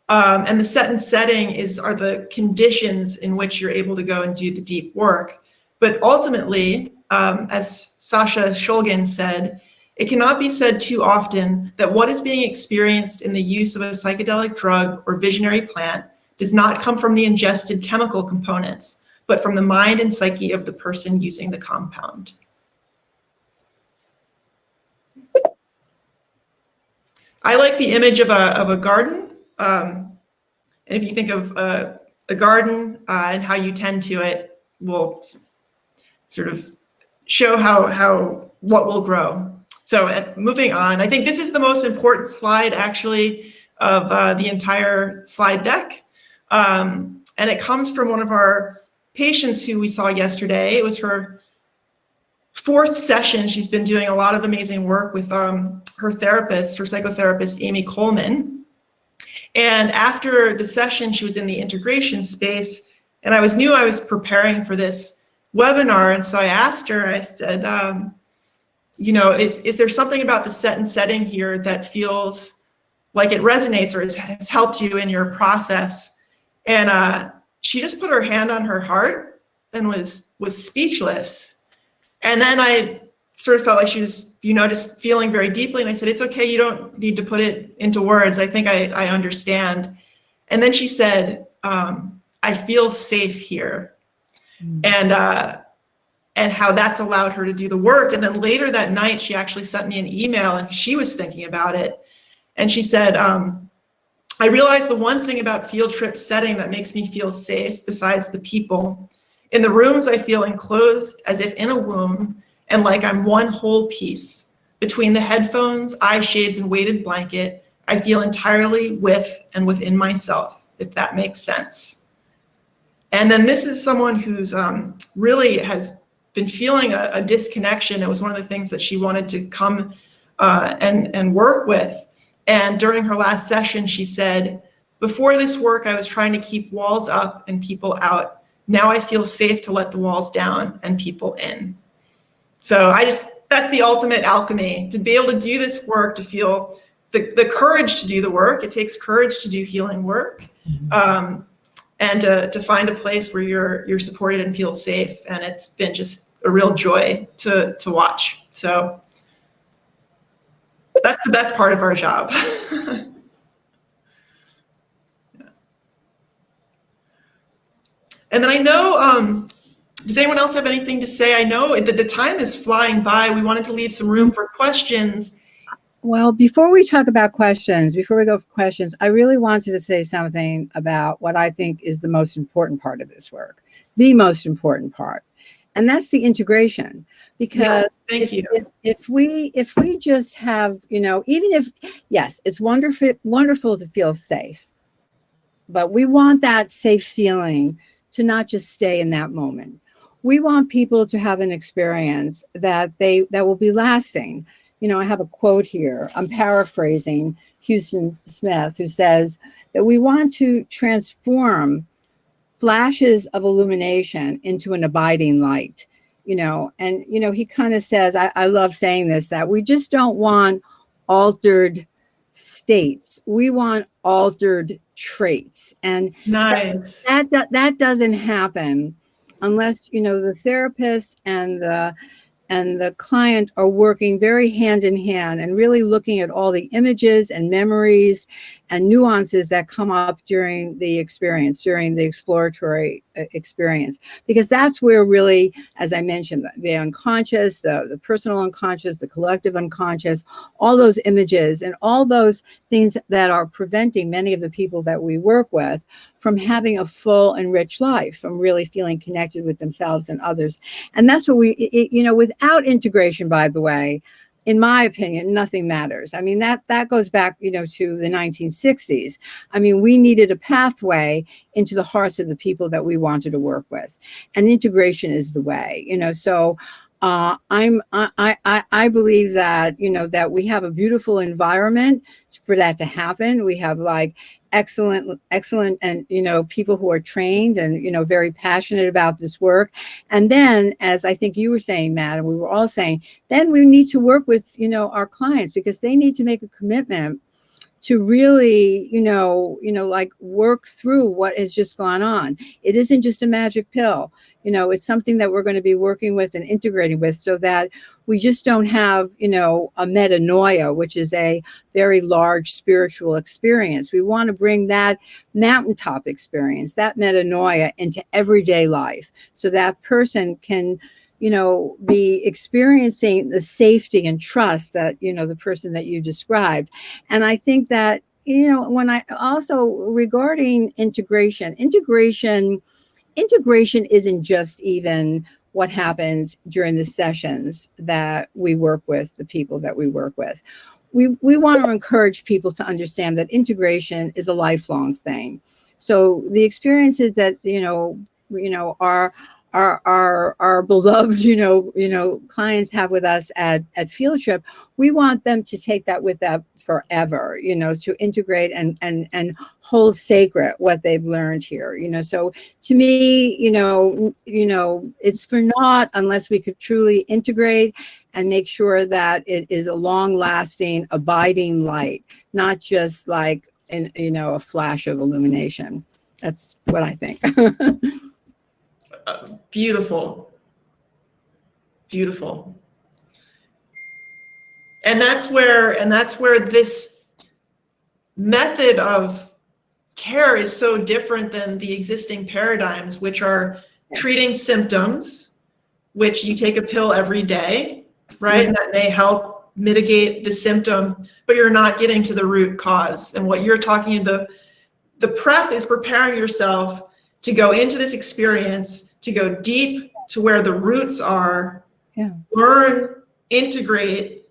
And the set and setting are the conditions in which you're able to go and do the deep work. But ultimately, as Sasha Shulgin said, it cannot be said too often that what is being experienced in the use of a psychedelic drug or visionary plant does not come from the ingested chemical components, but from the mind and psyche of the person using the compound. I like the image of a garden. And if you think of a garden and how you tend to it, will sort of show what will grow. So moving on, I think this is the most important slide actually of the entire slide deck. And it comes from one of our patients who we saw yesterday. It was her 4th session. She's been doing a lot of amazing work with her psychotherapist, Amy Coleman. And after the session, she was in the integration space, and I knew I was preparing for this webinar. And so I asked her, I said, is there something about the set and setting here that feels like it resonates or has helped you in your process? And she just put her hand on her heart and was speechless. And then I sort of felt like she was, just feeling very deeply. And I said, it's okay, you don't need to put it into words. I think I understand. And then she said, I feel safe here. And how that's allowed her to do the work. And then later that night, she actually sent me an email and she was thinking about it. And she said, I realized the one thing about Field Trip setting that makes me feel safe, besides the people. In the rooms, I feel enclosed as if in a womb, and like I'm one whole piece. Between the headphones, eye shades, and weighted blanket, I feel entirely with and within myself, if that makes sense. And then this is someone who's really has been feeling a disconnection. It was one of the things that she wanted to come and work with. And during her last session, she said, before this work, I was trying to keep walls up and people out. Now I feel safe to let the walls down and people in. So that's the ultimate alchemy, to be able to do this work, to feel the courage to do the work. It takes courage to do healing work. And to find a place where you're supported and feel safe. And it's been just a real joy to watch. So that's the best part of our job. And then I know, does anyone else have anything to say? I know that the time is flying by. We wanted to leave some room for questions. Well, before we talk about questions, before we go for questions, I really wanted to say something about what I think is the most important part of this work, the most important part, and that's the integration. Because if we just have, even if, yes, it's wonderful to feel safe, but we want that safe feeling to not just stay in that moment. We want people to have an experience that will be lasting. I have a quote here. I'm paraphrasing Houston Smith, who says that we want to transform flashes of illumination into an abiding light. And, he kind of says, I love saying this, that we just don't want altered states. We want altered traits. And Nice. that doesn't happen unless, the therapist and the client are working very hand in hand and really looking at all the images and memories and nuances that come up during the exploratory experience. Because that's where really, as I mentioned, the unconscious, the personal unconscious, the collective unconscious, all those images and all those things that are preventing many of the people that we work with from having a full and rich life, from really feeling connected with themselves and others. And that's what without integration, by the way, in my opinion, nothing matters. I mean, that goes back, to the 1960s. I mean, we needed a pathway into the hearts of the people that we wanted to work with, and integration is the way. So I believe that that we have a beautiful environment for that to happen. We have excellent and people who are trained and very passionate about this work. And then, as I think you were saying, Matt, and we were all saying, then we need to work with our clients, because they need to make a commitment to really work through what has just gone on. It isn't just a magic pill. It's something that we're going to be working with and integrating with, so that we just don't have a metanoia, which is a very large spiritual experience. We want to bring that mountaintop experience, that metanoia, into everyday life, so that person can be experiencing the safety and trust that the person that you described. And I think that when I also, regarding integration isn't just even what happens during the sessions that we work with, the people that we work with. We want to encourage people to understand that integration is a lifelong thing. So the experiences that our beloved clients have with us at Field Trip, we want them to take that with them forever, to integrate and hold sacred what they've learned here. So to me, it's for naught unless we could truly integrate and make sure that it is a long-lasting, abiding light, not just like a flash of illumination. That's what I think. Beautiful. Beautiful. And that's where this method of care is so different than the existing paradigms, which are treating symptoms, which you take a pill every day, right? And that may help mitigate the symptom, but you're not getting to the root cause. And what you're talking about, the prep is preparing yourself to go into this experience, to go deep to where the roots are, learn, integrate,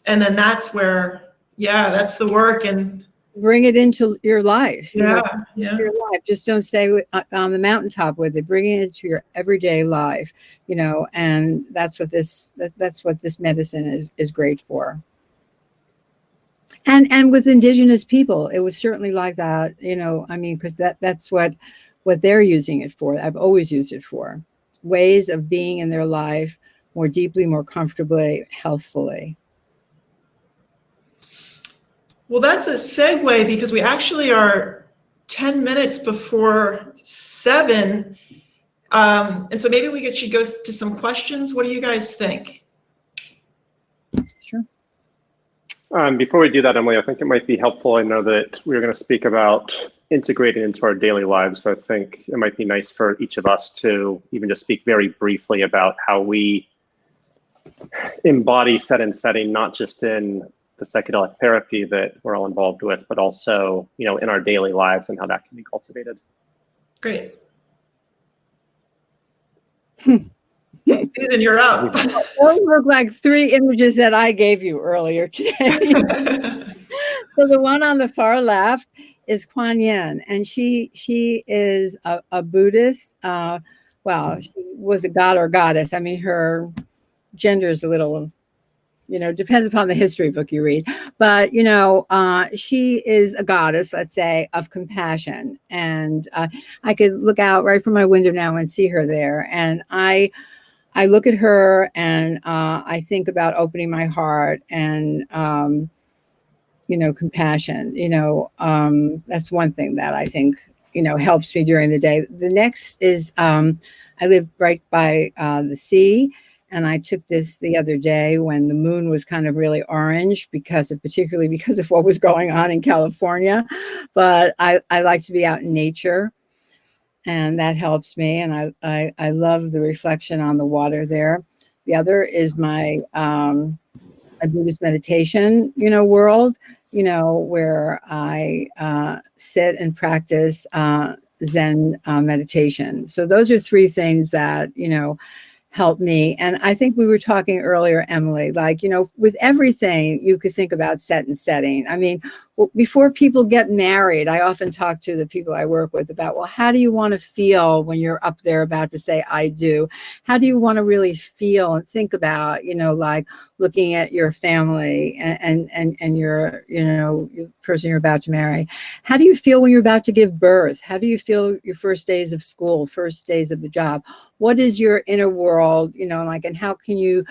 and then that's where, that's the work. And bring it into your life. Your life. Just don't stay on the mountaintop with it. Bring it into your everyday life, and that's what this medicine is great for. And with Indigenous people, it was certainly like that, because that's what they're using it for. I've always used it for ways of being in their life more deeply, more comfortably, healthfully. Well, that's a segue, because we actually are 10 minutes before 7. And so maybe we should go to some questions. What do you guys think? Sure. Before we do that, Emily, I think it might be helpful. I know that we were going to speak about integrating into our daily lives. So I think it might be nice for each of us to even just speak very briefly about how we embody set and setting, not just in the psychedelic therapy that we're all involved with, but also, in our daily lives and how that can be cultivated. Great. Susan, you're up. Those look like 3 images that I gave you earlier today. So the one on the far left is Kuan Yin, and she is a Buddhist. She was a god or goddess. I mean, her gender is a little, depends upon the history book you read. But, she is a goddess, let's say, of compassion. And I could look out right from my window now and see her there. And I I look at her and I think about opening my heart and, compassion. That's one thing that I think, helps me during the day. The next is I live right by the sea. And I took this the other day when the moon was kind of really orange particularly because of what was going on in California. But I like to be out in nature, and that helps me. And I love the reflection on the water there. The other is my a Buddhist meditation, world, where I sit and practice Zen meditation. So those are three things that, help me. And I think we were talking earlier, Emily, like, with everything you could think about set and setting. I mean, before people get married, I often talk to the people I work with about, well, how do you want to feel when you're up there about to say, I do? How do you want to really feel and think about, like looking at your family and your, your person you're about to marry? How do you feel when you're about to give birth? How do you feel your first days of school, first days of the job? What is your inner world, and how can you,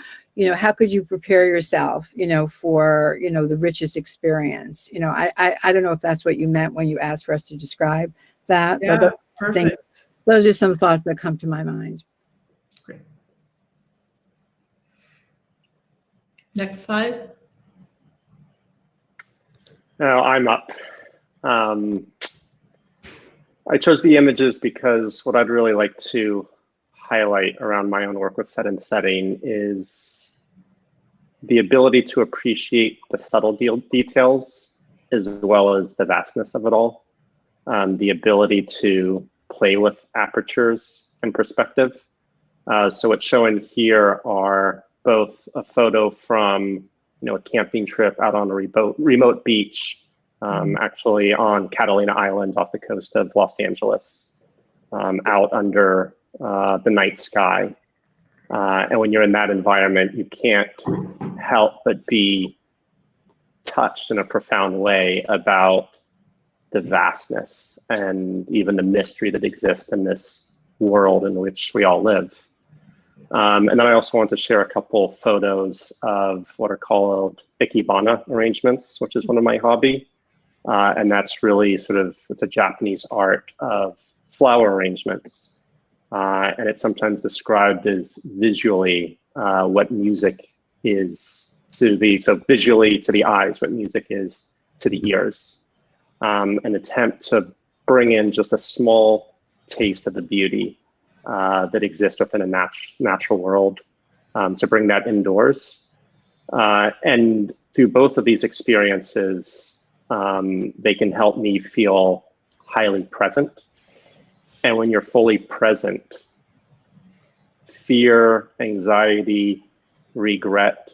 how could you prepare yourself, for, the richest experience? I don't know if that's what you meant when you asked for us to describe that. Yeah, but perfect. Those are some thoughts that come to my mind. Great. Next slide. Now I'm up. I chose the images because what I'd really like to highlight around my own work with set and setting is the ability to appreciate the subtle details as well as the vastness of it all. The ability to play with apertures and perspective. So what's shown here are both a photo from a camping trip out on a remote beach, actually on Catalina Island off the coast of Los Angeles, out under the night sky. And when you're in that environment, you can't help but be touched in a profound way about the vastness and even the mystery that exists in this world in which we all live. And then I also want to share a couple photos of what are called Ikebana Arrangements, which is one of my hobby. And that's really it's a Japanese art of flower arrangements. And it's sometimes described as visually what music is visually to the eyes, what music is to the ears. An attempt to bring in just a small taste of the beauty that exists within a natural world, to bring that indoors. And through both of these experiences, they can help me feel highly present. And when you're fully present, fear, anxiety, regret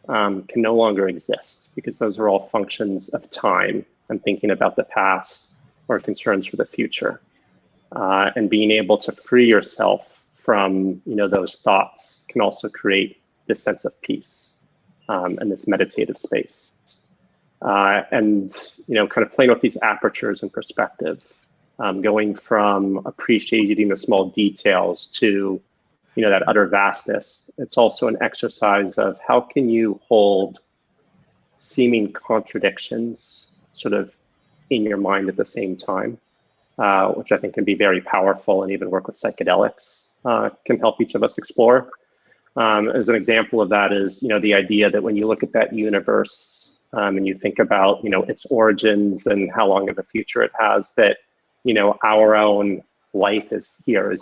can no longer exist, because those are all functions of time and thinking about the past or concerns for the future. And being able to free yourself from those thoughts can also create this sense of peace and this meditative space. And kind of playing with these apertures and perspective, going from appreciating the small details to that utter vastness. It's also an exercise of how can you hold seeming contradictions sort of in your mind at the same time, which I think can be very powerful, and even work with psychedelics can help each of us explore. As an example of that is, the idea that when you look at that universe and you think about, its origins and how long of a future it has, that, our own life is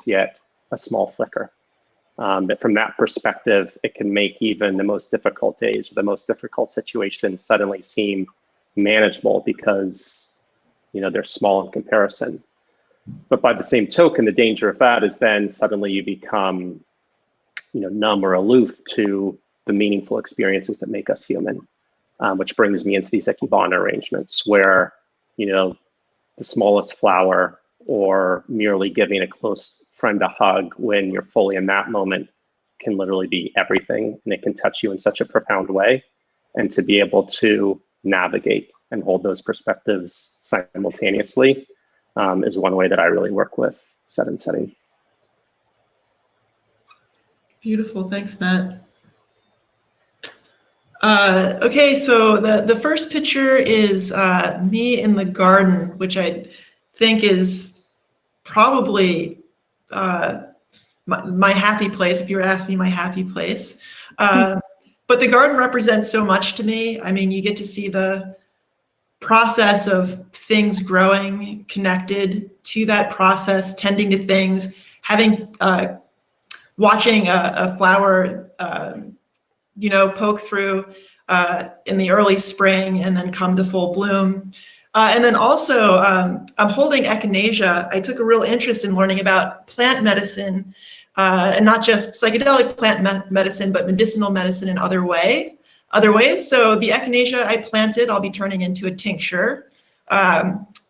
yet a small flicker. But from that perspective, it can make even the most difficult days or the most difficult situations suddenly seem manageable because, they're small in comparison. But by the same token, the danger of that is then suddenly you become, numb or aloof to the meaningful experiences that make us human, which brings me into these Ikebana arrangements where, the smallest flower or merely giving a close friend a hug when you're fully in that moment can literally be everything, and it can touch you in such a profound way. And to be able to navigate and hold those perspectives simultaneously is one way that I really work with set and setting. Beautiful. Thanks, Matt. Okay, so the first picture is me in the garden, which I think is probably my happy place, if you were asking me my happy place. But the garden represents so much to me. I mean, you get to see the process of things growing, connected to that process, tending to things, having watching a flower poke through in the early spring and then come to full bloom. And then also, I'm holding echinacea. I took a real interest in learning about plant medicine, and not just psychedelic plant medicine, but medicinal medicine in other ways. So the echinacea I planted, I'll be turning into a tincture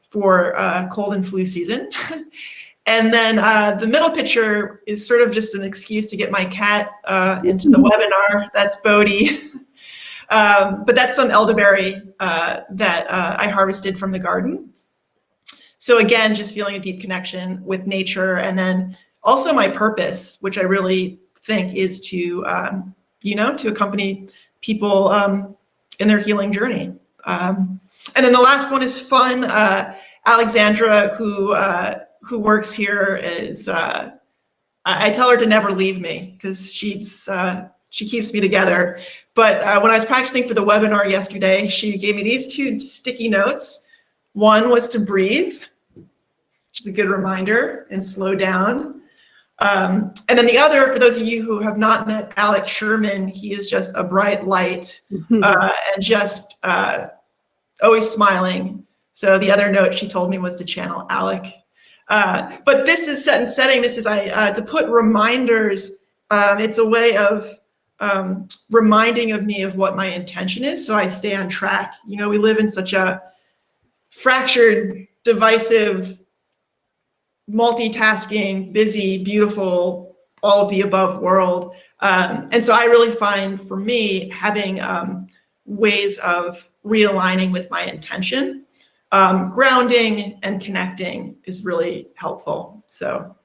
for cold and flu season. And then the middle picture is sort of just an excuse to get my cat into the webinar. That's Bodhi. But that's some elderberry that I harvested from the garden. So again, just feeling a deep connection with nature. And then also my purpose, which I really think is to, to accompany people in their healing journey. And then the last one is fun. Alexandra, who works here, is I tell her to never leave me because she keeps me together. But when I was practicing for the webinar yesterday, she gave me these 2 sticky notes. One was to breathe, which is a good reminder, and slow down. And then the other, for those of you who have not met Alec Sherman, he is just a bright light and just always smiling. So the other note she told me was to channel Alec. But this is set and setting. This is to put reminders. It's a way of reminding of me of what my intention is, so I stay on track. We live in such a fractured, divisive, multitasking, busy, beautiful, all of the above world. And so I really find, for me, having ways of realigning with my intention, grounding and connecting is really helpful. So,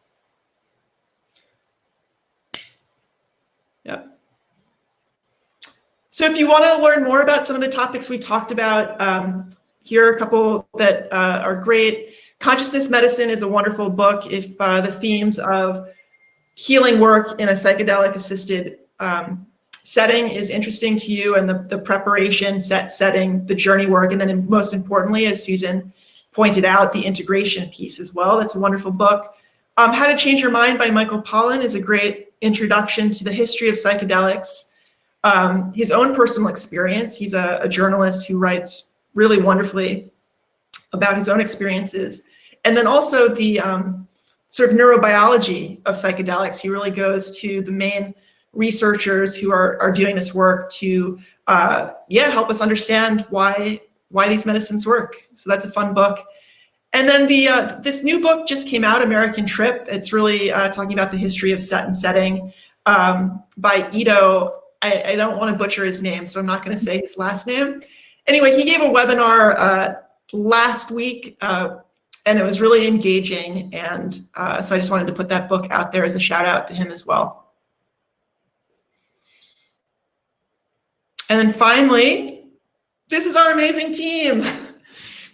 yeah. So if you want to learn more about some of the topics we talked about, here are a couple that are great. Consciousness Medicine is a wonderful book if the themes of healing work in a psychedelic-assisted setting is interesting to you, and the preparation, setting, the journey work, and then most importantly, as Susan pointed out, the integration piece as well. That's a wonderful book. How to Change Your Mind by Michael Pollan is a great introduction to the history of psychedelics. His own personal experience. He's a journalist who writes really wonderfully about his own experiences. And then also the sort of neurobiology of psychedelics. He really goes to the main researchers who are doing this work to help us understand why these medicines work. So that's a fun book. And then this new book just came out, American Trip. It's really talking about the history of set and setting by Ido. I don't want to butcher his name, so I'm not going to say his last name. Anyway, he gave a webinar last week, and it was really engaging. And so I just wanted to put that book out there as a shout out to him as well. And then finally, this is our amazing team.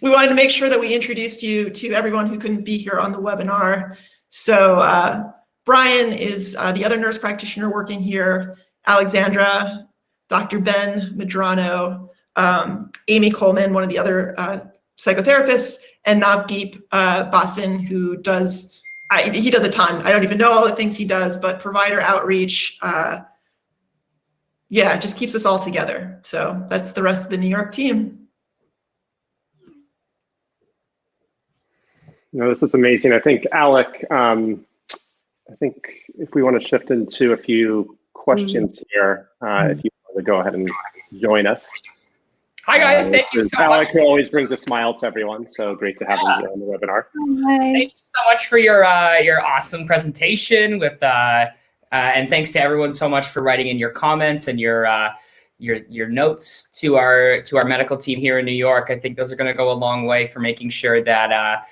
We wanted to make sure that we introduced you to everyone who couldn't be here on the webinar. So Brian is the other nurse practitioner working here, Alexandra, Dr. Ben Medrano, Amy Coleman, one of the other psychotherapists, and Navdeep Basin, who does, he does a ton. I don't even know all the things he does, but provider outreach, it just keeps us all together. So that's the rest of the New York team. This is amazing. I think, Alec, I think if we want to shift into a few questions here, if you want to go ahead and join us. Hi guys, thank you so Alec, much. who always brings a smile to everyone, so great to have you here on the webinar. Hi. Thank you so much for your awesome presentation with and thanks to everyone so much for writing in your comments and your notes to our medical team here in New York. I think those are going to go a long way for making sure that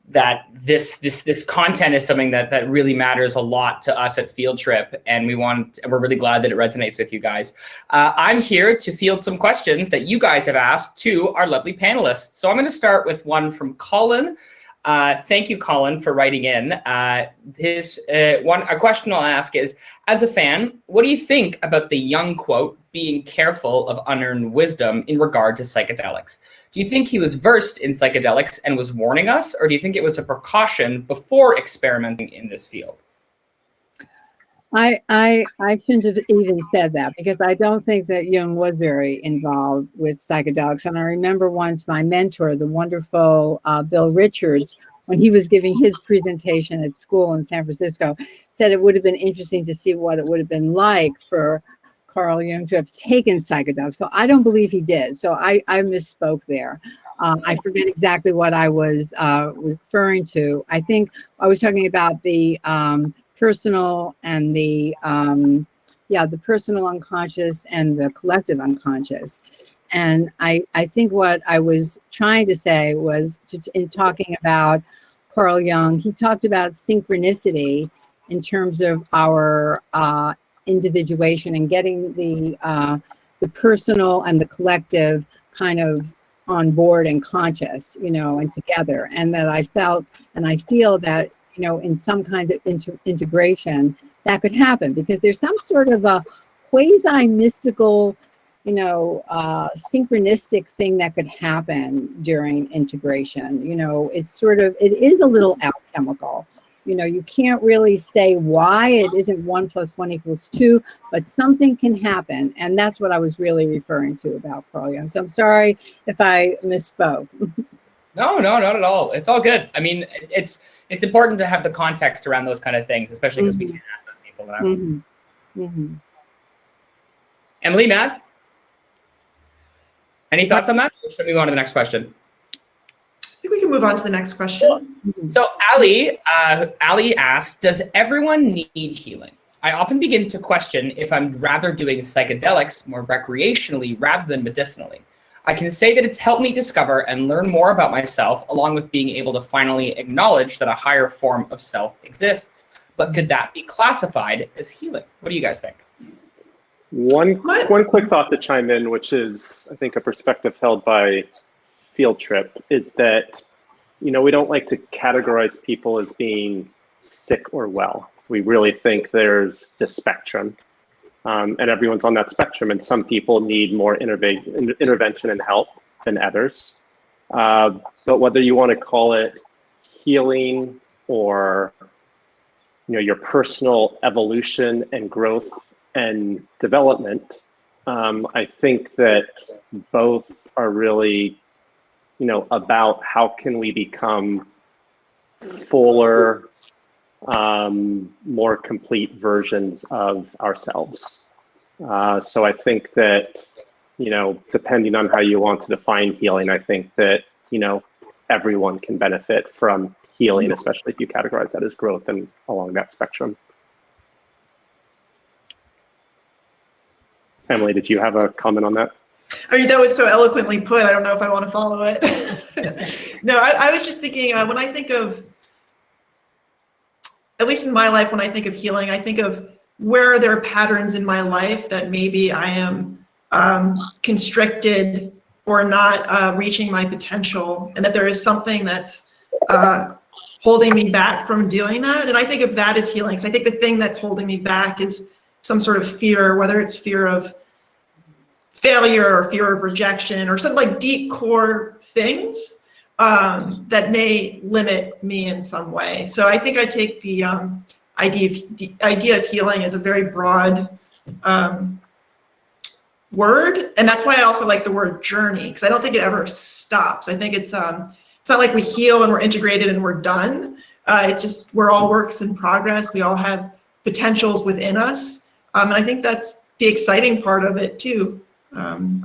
this content is something that really matters a lot to us at Field Trip, and we're really glad that it resonates with you guys. I'm here to field some questions that you guys have asked to our lovely panelists. So I'm going to start with one from Colin. Thank you, Colin, for writing in. A question I'll ask is, as a fan, what do you think about the Jung quote, being careful of unearned wisdom in regard to psychedelics? Do you think he was versed in psychedelics and was warning us, or do you think it was a precaution before experimenting in this field? I shouldn't have even said that, because I don't think that Jung was very involved with psychedelics. And I remember once my mentor, the wonderful Bill Richards, when he was giving his presentation at school in San Francisco, said it would have been interesting to see what it would have been like for Carl Jung to have taken psychedelics. So I don't believe he did. So I misspoke there. I forget exactly what I was referring to. I think I was talking about the personal and the personal unconscious and the collective unconscious. And I think what I was trying to say was, in talking about Carl Jung, he talked about synchronicity in terms of our individuation and getting the personal and the collective kind of on board and conscious, and together. And that I felt and I feel that, in some kinds of integration that could happen, because there's some sort of a quasi-mystical, synchronistic thing that could happen during integration. It is a little alchemical. You can't really say why it isn't 1 + 1 = 2, but something can happen. And that's what I was really referring to about Carl Jung. So I'm sorry if I misspoke. No, not at all. It's all good. I mean, it's important to have the context around those kind of things, especially because we can't ask those people. Emily, Matt, any thoughts on that? Or should we move on to the next question? I think we can move on to the next question. So Ali asks, does everyone need healing? I often begin to question if I'm rather doing psychedelics more recreationally rather than medicinally. I can say that it's helped me discover and learn more about myself, along with being able to finally acknowledge that a higher form of self exists. But could that be classified as healing? What do you guys think? One quick thought to chime in, which is, I think, a perspective held by Field Trip, is that, we don't like to categorize people as being sick or well. We really think there's the spectrum, and everyone's on that spectrum, and some people need more intervention and help than others. But whether you want to call it healing or, your personal evolution and growth and development, I think that both are really, about how can we become fuller, more complete versions of ourselves. So I think that, depending on how you want to define healing, I think that, everyone can benefit from healing, especially if you categorize that as growth and along that spectrum. Emily, did you have a comment on that? I mean, that was so eloquently put. I don't know if I want to follow it. No, I was just thinking, when I think of, at least in my life, when I think of healing, I think of where are there patterns in my life that maybe I am constricted or not reaching my potential, and that there is something that's holding me back from doing that. And I think of that as healing. So I think the thing that's holding me back is some sort of fear, whether it's fear of failure or fear of rejection or some like deep core things that may limit me in some way. So I think I take the idea of healing as a very broad word, and that's why I also like the word journey, because I don't think it ever stops. I think it's not like we heal and we're integrated and we're done. We're all works in progress. We all have potentials within us, and I think that's the exciting part of it too. So.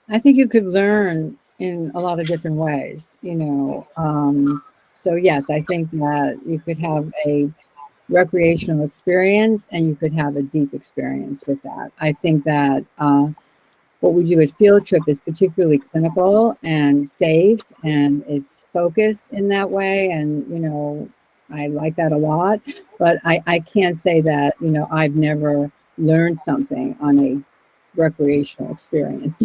I think you could learn in a lot of different ways, so yes, I think that you could have a recreational experience and you could have a deep experience with that. I think that what we do at Field Trip is particularly clinical and safe, and it's focused in that way. And, you know, I like that a lot, but I can't say that, you know, I've never learned something on a recreational experience,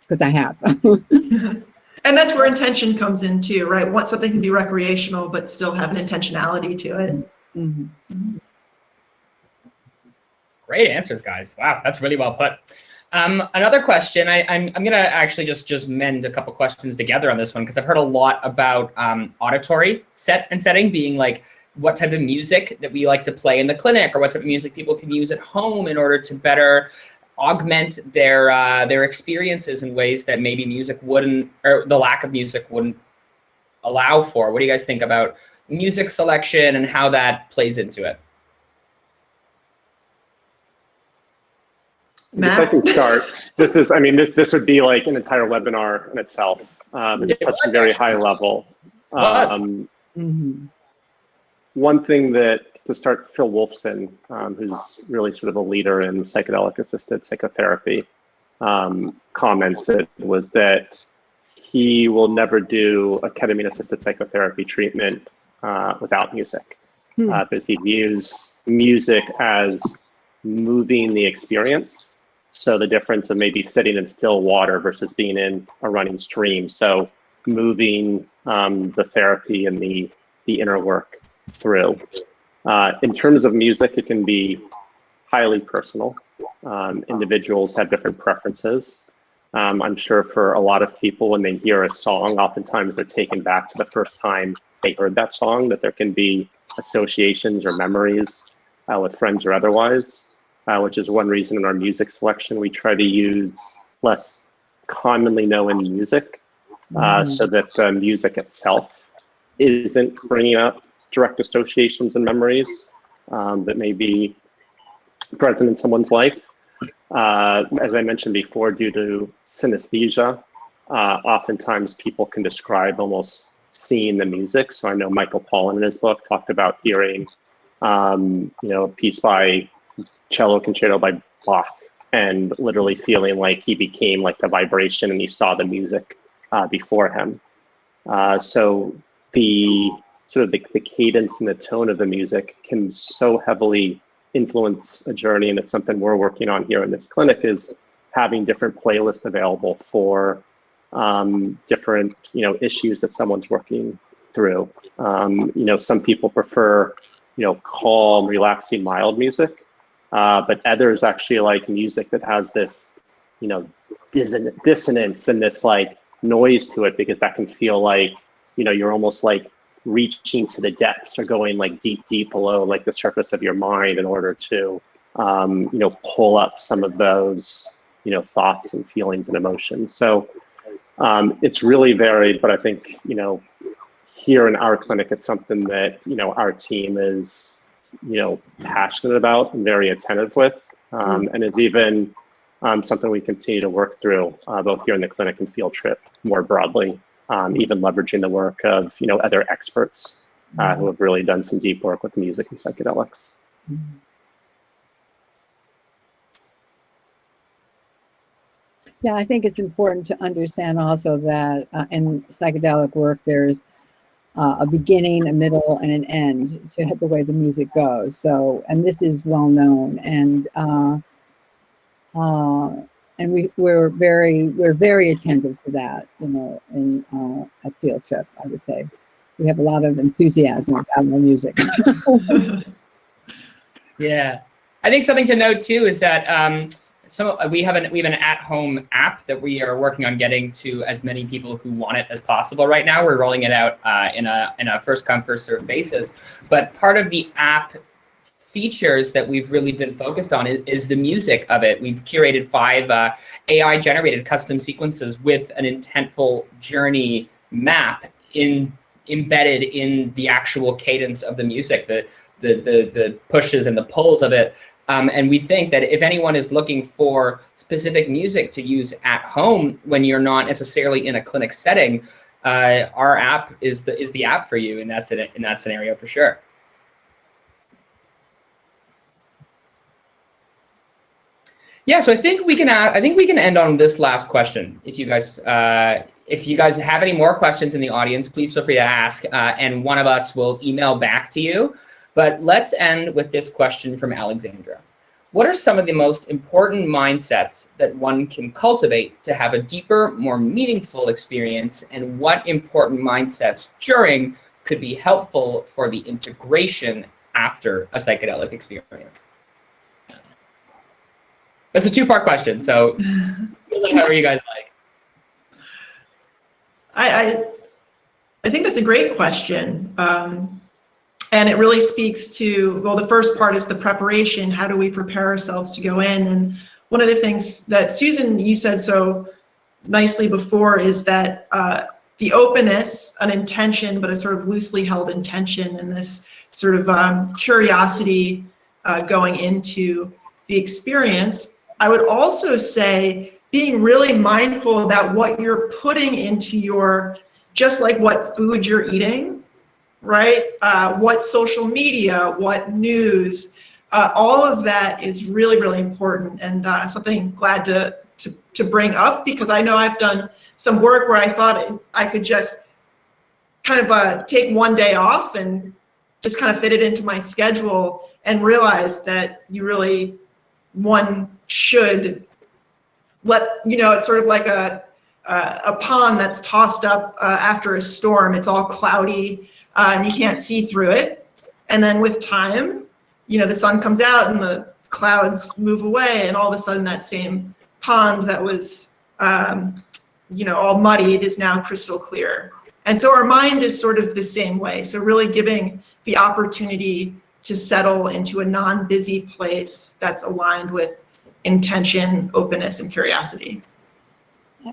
because I have. And that's where intention comes in too, right? Want something to be recreational, but still have an intentionality to it. Mm-hmm. Great answers, guys. Wow, that's really well put. Another question, I'm going to actually just mend a couple questions together on this one, because I've heard a lot about auditory setting being like what type of music that we like to play in the clinic, or what type of music people can use at home in order to better augment their experiences in ways that maybe music wouldn't, or the lack of music wouldn't allow for. What do you guys think about music selection and how that plays into it? Matt? I can start. This is, I mean, this would be like an entire webinar in itself. It's such a very high level. One thing that, to start, Phil Wolfson, who's really sort of a leader in psychedelic-assisted psychotherapy, commented was that he will never do a ketamine-assisted psychotherapy treatment without music, because he views music as moving the experience. So the difference of maybe sitting in still water versus being in a running stream. So moving the therapy and the inner work through. In terms of music, it can be highly personal. Individuals have different preferences. I'm sure for a lot of people, when they hear a song, oftentimes they're taken back to the first time they heard that song, that there can be associations or memories with friends or otherwise, which is one reason in our music selection we try to use less commonly known music, so that the music itself isn't bringing up direct associations and memories that may be present in someone's life. As I mentioned before, due to synesthesia, oftentimes people can describe almost seeing the music. So I know Michael Pollan in his book talked about hearing, you know, a piece by cello concerto by Bach, and literally feeling like he became like the vibration and he saw the music before him. So the sort of the cadence and the tone of the music can so heavily influence a journey, and it's something we're working on here in this clinic, is having different playlists available for different, you know, issues that someone's working through. You know, some people prefer, you know, calm, relaxing, mild music, but others actually like music that has this, you know, dissonance and this like noise to it, because that can feel like, you know, you're almost like reaching to the depths or going like deep below like the surface of your mind in order to, you know, pull up some of those, you know, thoughts and feelings and emotions. So it's really varied, but I think, you know, here in our clinic, it's something that, you know, our team is, you know, passionate about and very attentive with, and is even something we continue to work through both here in the clinic and Field Trip more broadly, even leveraging the work of, you know, other experts who have really done some deep work with music and psychedelics. Yeah, I think it's important to understand also that in psychedelic work, there's a beginning, a middle, and an end to the way the music goes. So, and this is well known, and we're very attentive to that, you know, in at Field Trip. I would say we have a lot of enthusiasm about our music. Yeah, I think something to note too is that we have an at-home app that we are working on getting to as many people who want it as possible. Right now, we're rolling it out in a first come first served basis. But part of the app features that we've really been focused on is the music of it. We've curated 5 AI generated custom sequences with an intentful journey map embedded in the actual cadence of the music, the pushes and the pulls of it. And we think that if anyone is looking for specific music to use at home when you're not necessarily in a clinic setting, our app is the app for you in that scenario for sure. Yeah, so I think we can end on this last question. If you guys have any more questions in the audience, please feel free to ask, and one of us will email back to you. But let's end with this question from Alexandra. What are some of the most important mindsets that one can cultivate to have a deeper, more meaningful experience, and what important mindsets during could be helpful for the integration after a psychedelic experience? That's a two-part question, so however you guys like. I think that's a great question. And it really speaks to, well, the first part is the preparation. How do we prepare ourselves to go in? And one of the things that Susan, you said so nicely before is that the openness, an intention, but a sort of loosely held intention, and this sort of curiosity going into the experience. I would also say being really mindful about what you're putting into your, just like what food you're eating, right? What social media, what news, all of that is really, really important, and something glad to bring up, because I know I've done some work where I thought I could just kind of take one day off and just kind of fit it into my schedule, and realize that one should let, it's sort of like a pond that's tossed up after a storm. It's all cloudy and you can't see through it. And then with time, the sun comes out and the clouds move away, and all of a sudden that same pond that was all muddied is now crystal clear. And so our mind is sort of the same way. So really giving the opportunity to settle into a non-busy place that's aligned with intention, openness, and curiosity.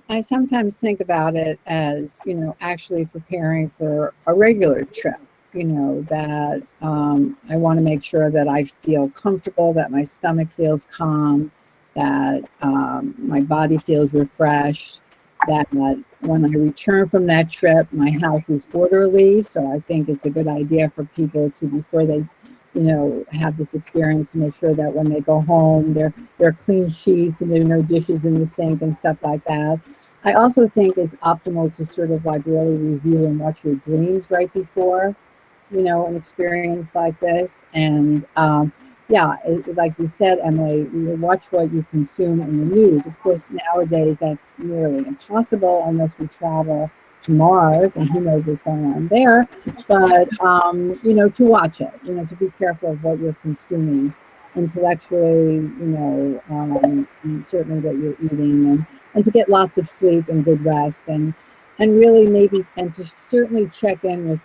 I sometimes think about it as, actually preparing for a regular trip, that I want to make sure that I feel comfortable, that my stomach feels calm, that my body feels refreshed, that when I return from that trip, my house is orderly. So I think it's a good idea for people to, before they have this experience, to make sure that when they go home, they're clean sheets and there are no dishes in the sink and stuff like that. I also think it's optimal to sort of like really review and watch your dreams right before, an experience like this. And like you said, Emily, watch what you consume in the news. Of course, nowadays that's nearly impossible unless we travel to Mars, and who knows what's going on there. But to watch it, to be careful of what you're consuming intellectually, and certainly what you're eating, and to get lots of sleep and good rest, and really and to certainly check in with,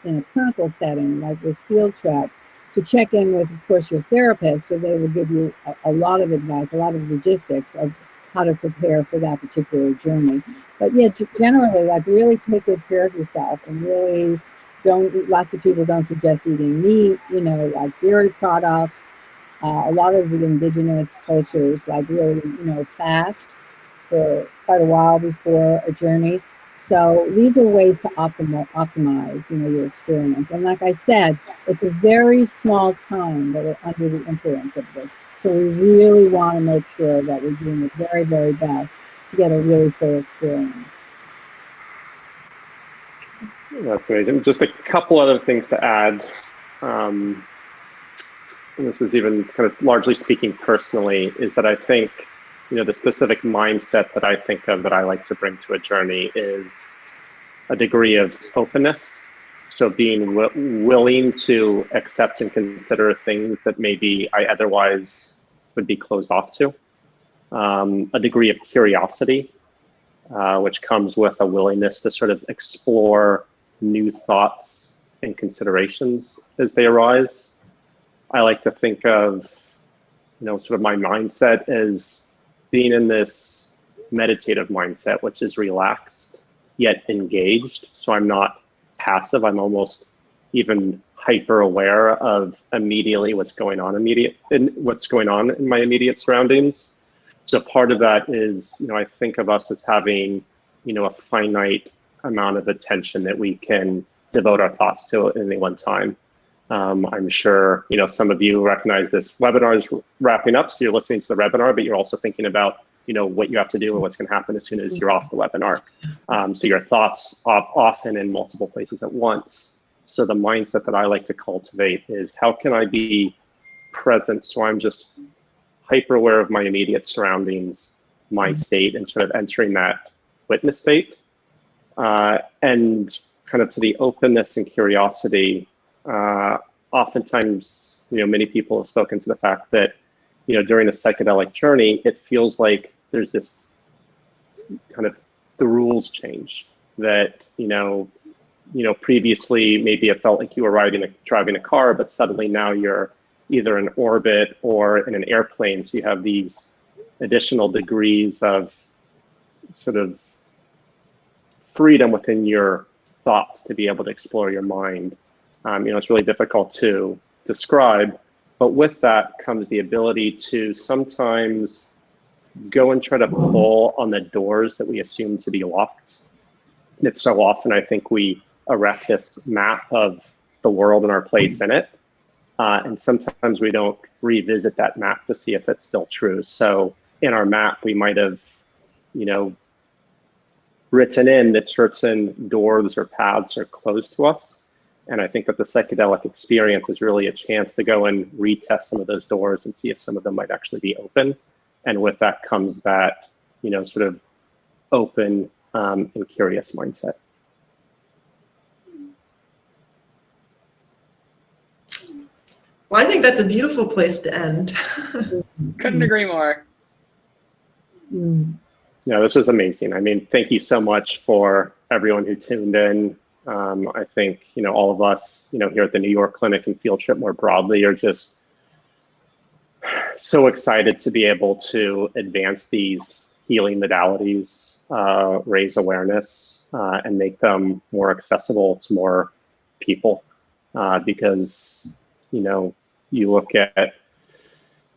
in a clinical setting like this field trip, to check in with, of course, your therapist, so they will give you a lot of advice, a lot of logistics of how to prepare for that particular journey. But yeah, generally, like, really take good care of yourself, and really don't eat. Lots of people don't suggest eating meat, like dairy products. A lot of the indigenous cultures, like, really, fast for quite a while before a journey. So these are ways to optimize, your experience. And like I said, it's a very small time that we're under the influence of this. So we really want to make sure that we're doing the very, very best to get a really full experience. That's amazing. Just a couple other things to add. And this is even kind of largely speaking personally, is that I think, the specific mindset that I think of that I like to bring to a journey is a degree of openness. So being willing to accept and consider things that maybe I otherwise would be closed off to. A degree of curiosity, which comes with a willingness to sort of explore new thoughts and considerations as they arise. I like to think of, sort of my mindset as being in this meditative mindset, which is relaxed yet engaged. So I'm not passive. I'm almost even hyper aware of immediately what's going on in my immediate surroundings. So part of that is, I think of us as having, a finite amount of attention that we can devote our thoughts to at any one time. I'm sure, some of you recognize this webinar is wrapping up, so you're listening to the webinar, but you're also thinking about, what you have to do and what's going to happen as soon as you're off the webinar. So your thoughts often in multiple places at once. So the mindset that I like to cultivate is, how can I be present so I'm just hyper aware of my immediate surroundings, my state, and sort of entering that witness state, and kind of to the openness and curiosity. Oftentimes, many people have spoken to the fact that, during the psychedelic journey, it feels like there's this kind of, the rules change that, previously maybe it felt like you were driving a car, but suddenly now you're either in orbit or in an airplane. So you have these additional degrees of sort of freedom within your thoughts to be able to explore your mind. It's really difficult to describe, but with that comes the ability to sometimes go and try to pull on the doors that we assume to be locked. And so often I think we erect this map of the world and our place in it. And sometimes we don't revisit that map to see if it's still true. So in our map, we might have, written in that certain doors or paths are closed to us. And I think that the psychedelic experience is really a chance to go and retest some of those doors and see if some of them might actually be open. And with that comes that, sort of open and curious mindset. Well, I think that's a beautiful place to end. Couldn't agree more. Yeah, this was amazing. I mean, thank you so much for everyone who tuned in. I think, all of us, here at the New York Clinic and Field Trip more broadly are just so excited to be able to advance these healing modalities, raise awareness, and make them more accessible to more people. Because, you look at,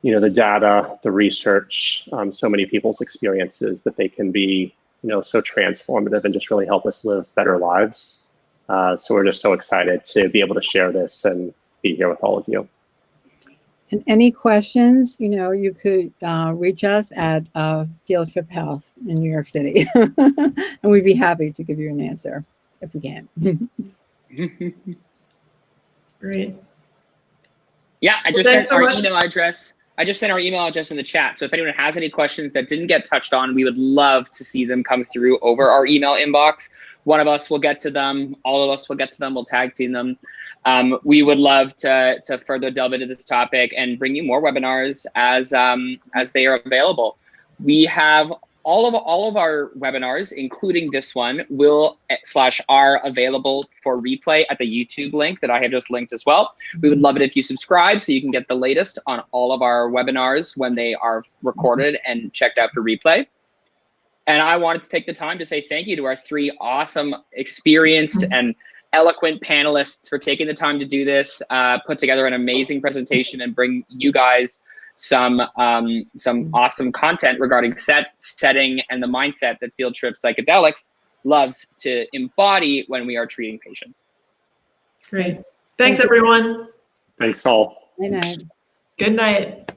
the data, the research, so many people's experiences that they can be, so transformative and just really help us live better lives. So we're just so excited to be able to share this and be here with all of you. And any questions, you could reach us at Field Trip Health in New York City. And we'd be happy to give you an answer if we can. Great. Yeah, I just Thanks sent so our much. email address. I just sent our email address in the chat. So if anyone has any questions that didn't get touched on, we would love to see them come through over our email inbox. One of us will get to them. All of us will get to them. We'll tag team them. We would love to further delve into this topic and bring you more webinars as they are available. We have all of our webinars, including this one, are available for replay at the YouTube link that I have just linked as well. We would love it if you subscribe so you can get the latest on all of our webinars when they are recorded and checked out for replay. And I wanted to take the time to say thank you to our 3 awesome, experienced and eloquent panelists for taking the time to do this, put together an amazing presentation and bring you guys some awesome content regarding setting and the mindset that Field Trip Psychedelics loves to embody when we are treating patients. Great. Thanks, everyone. Thanks all. Good night. Good night.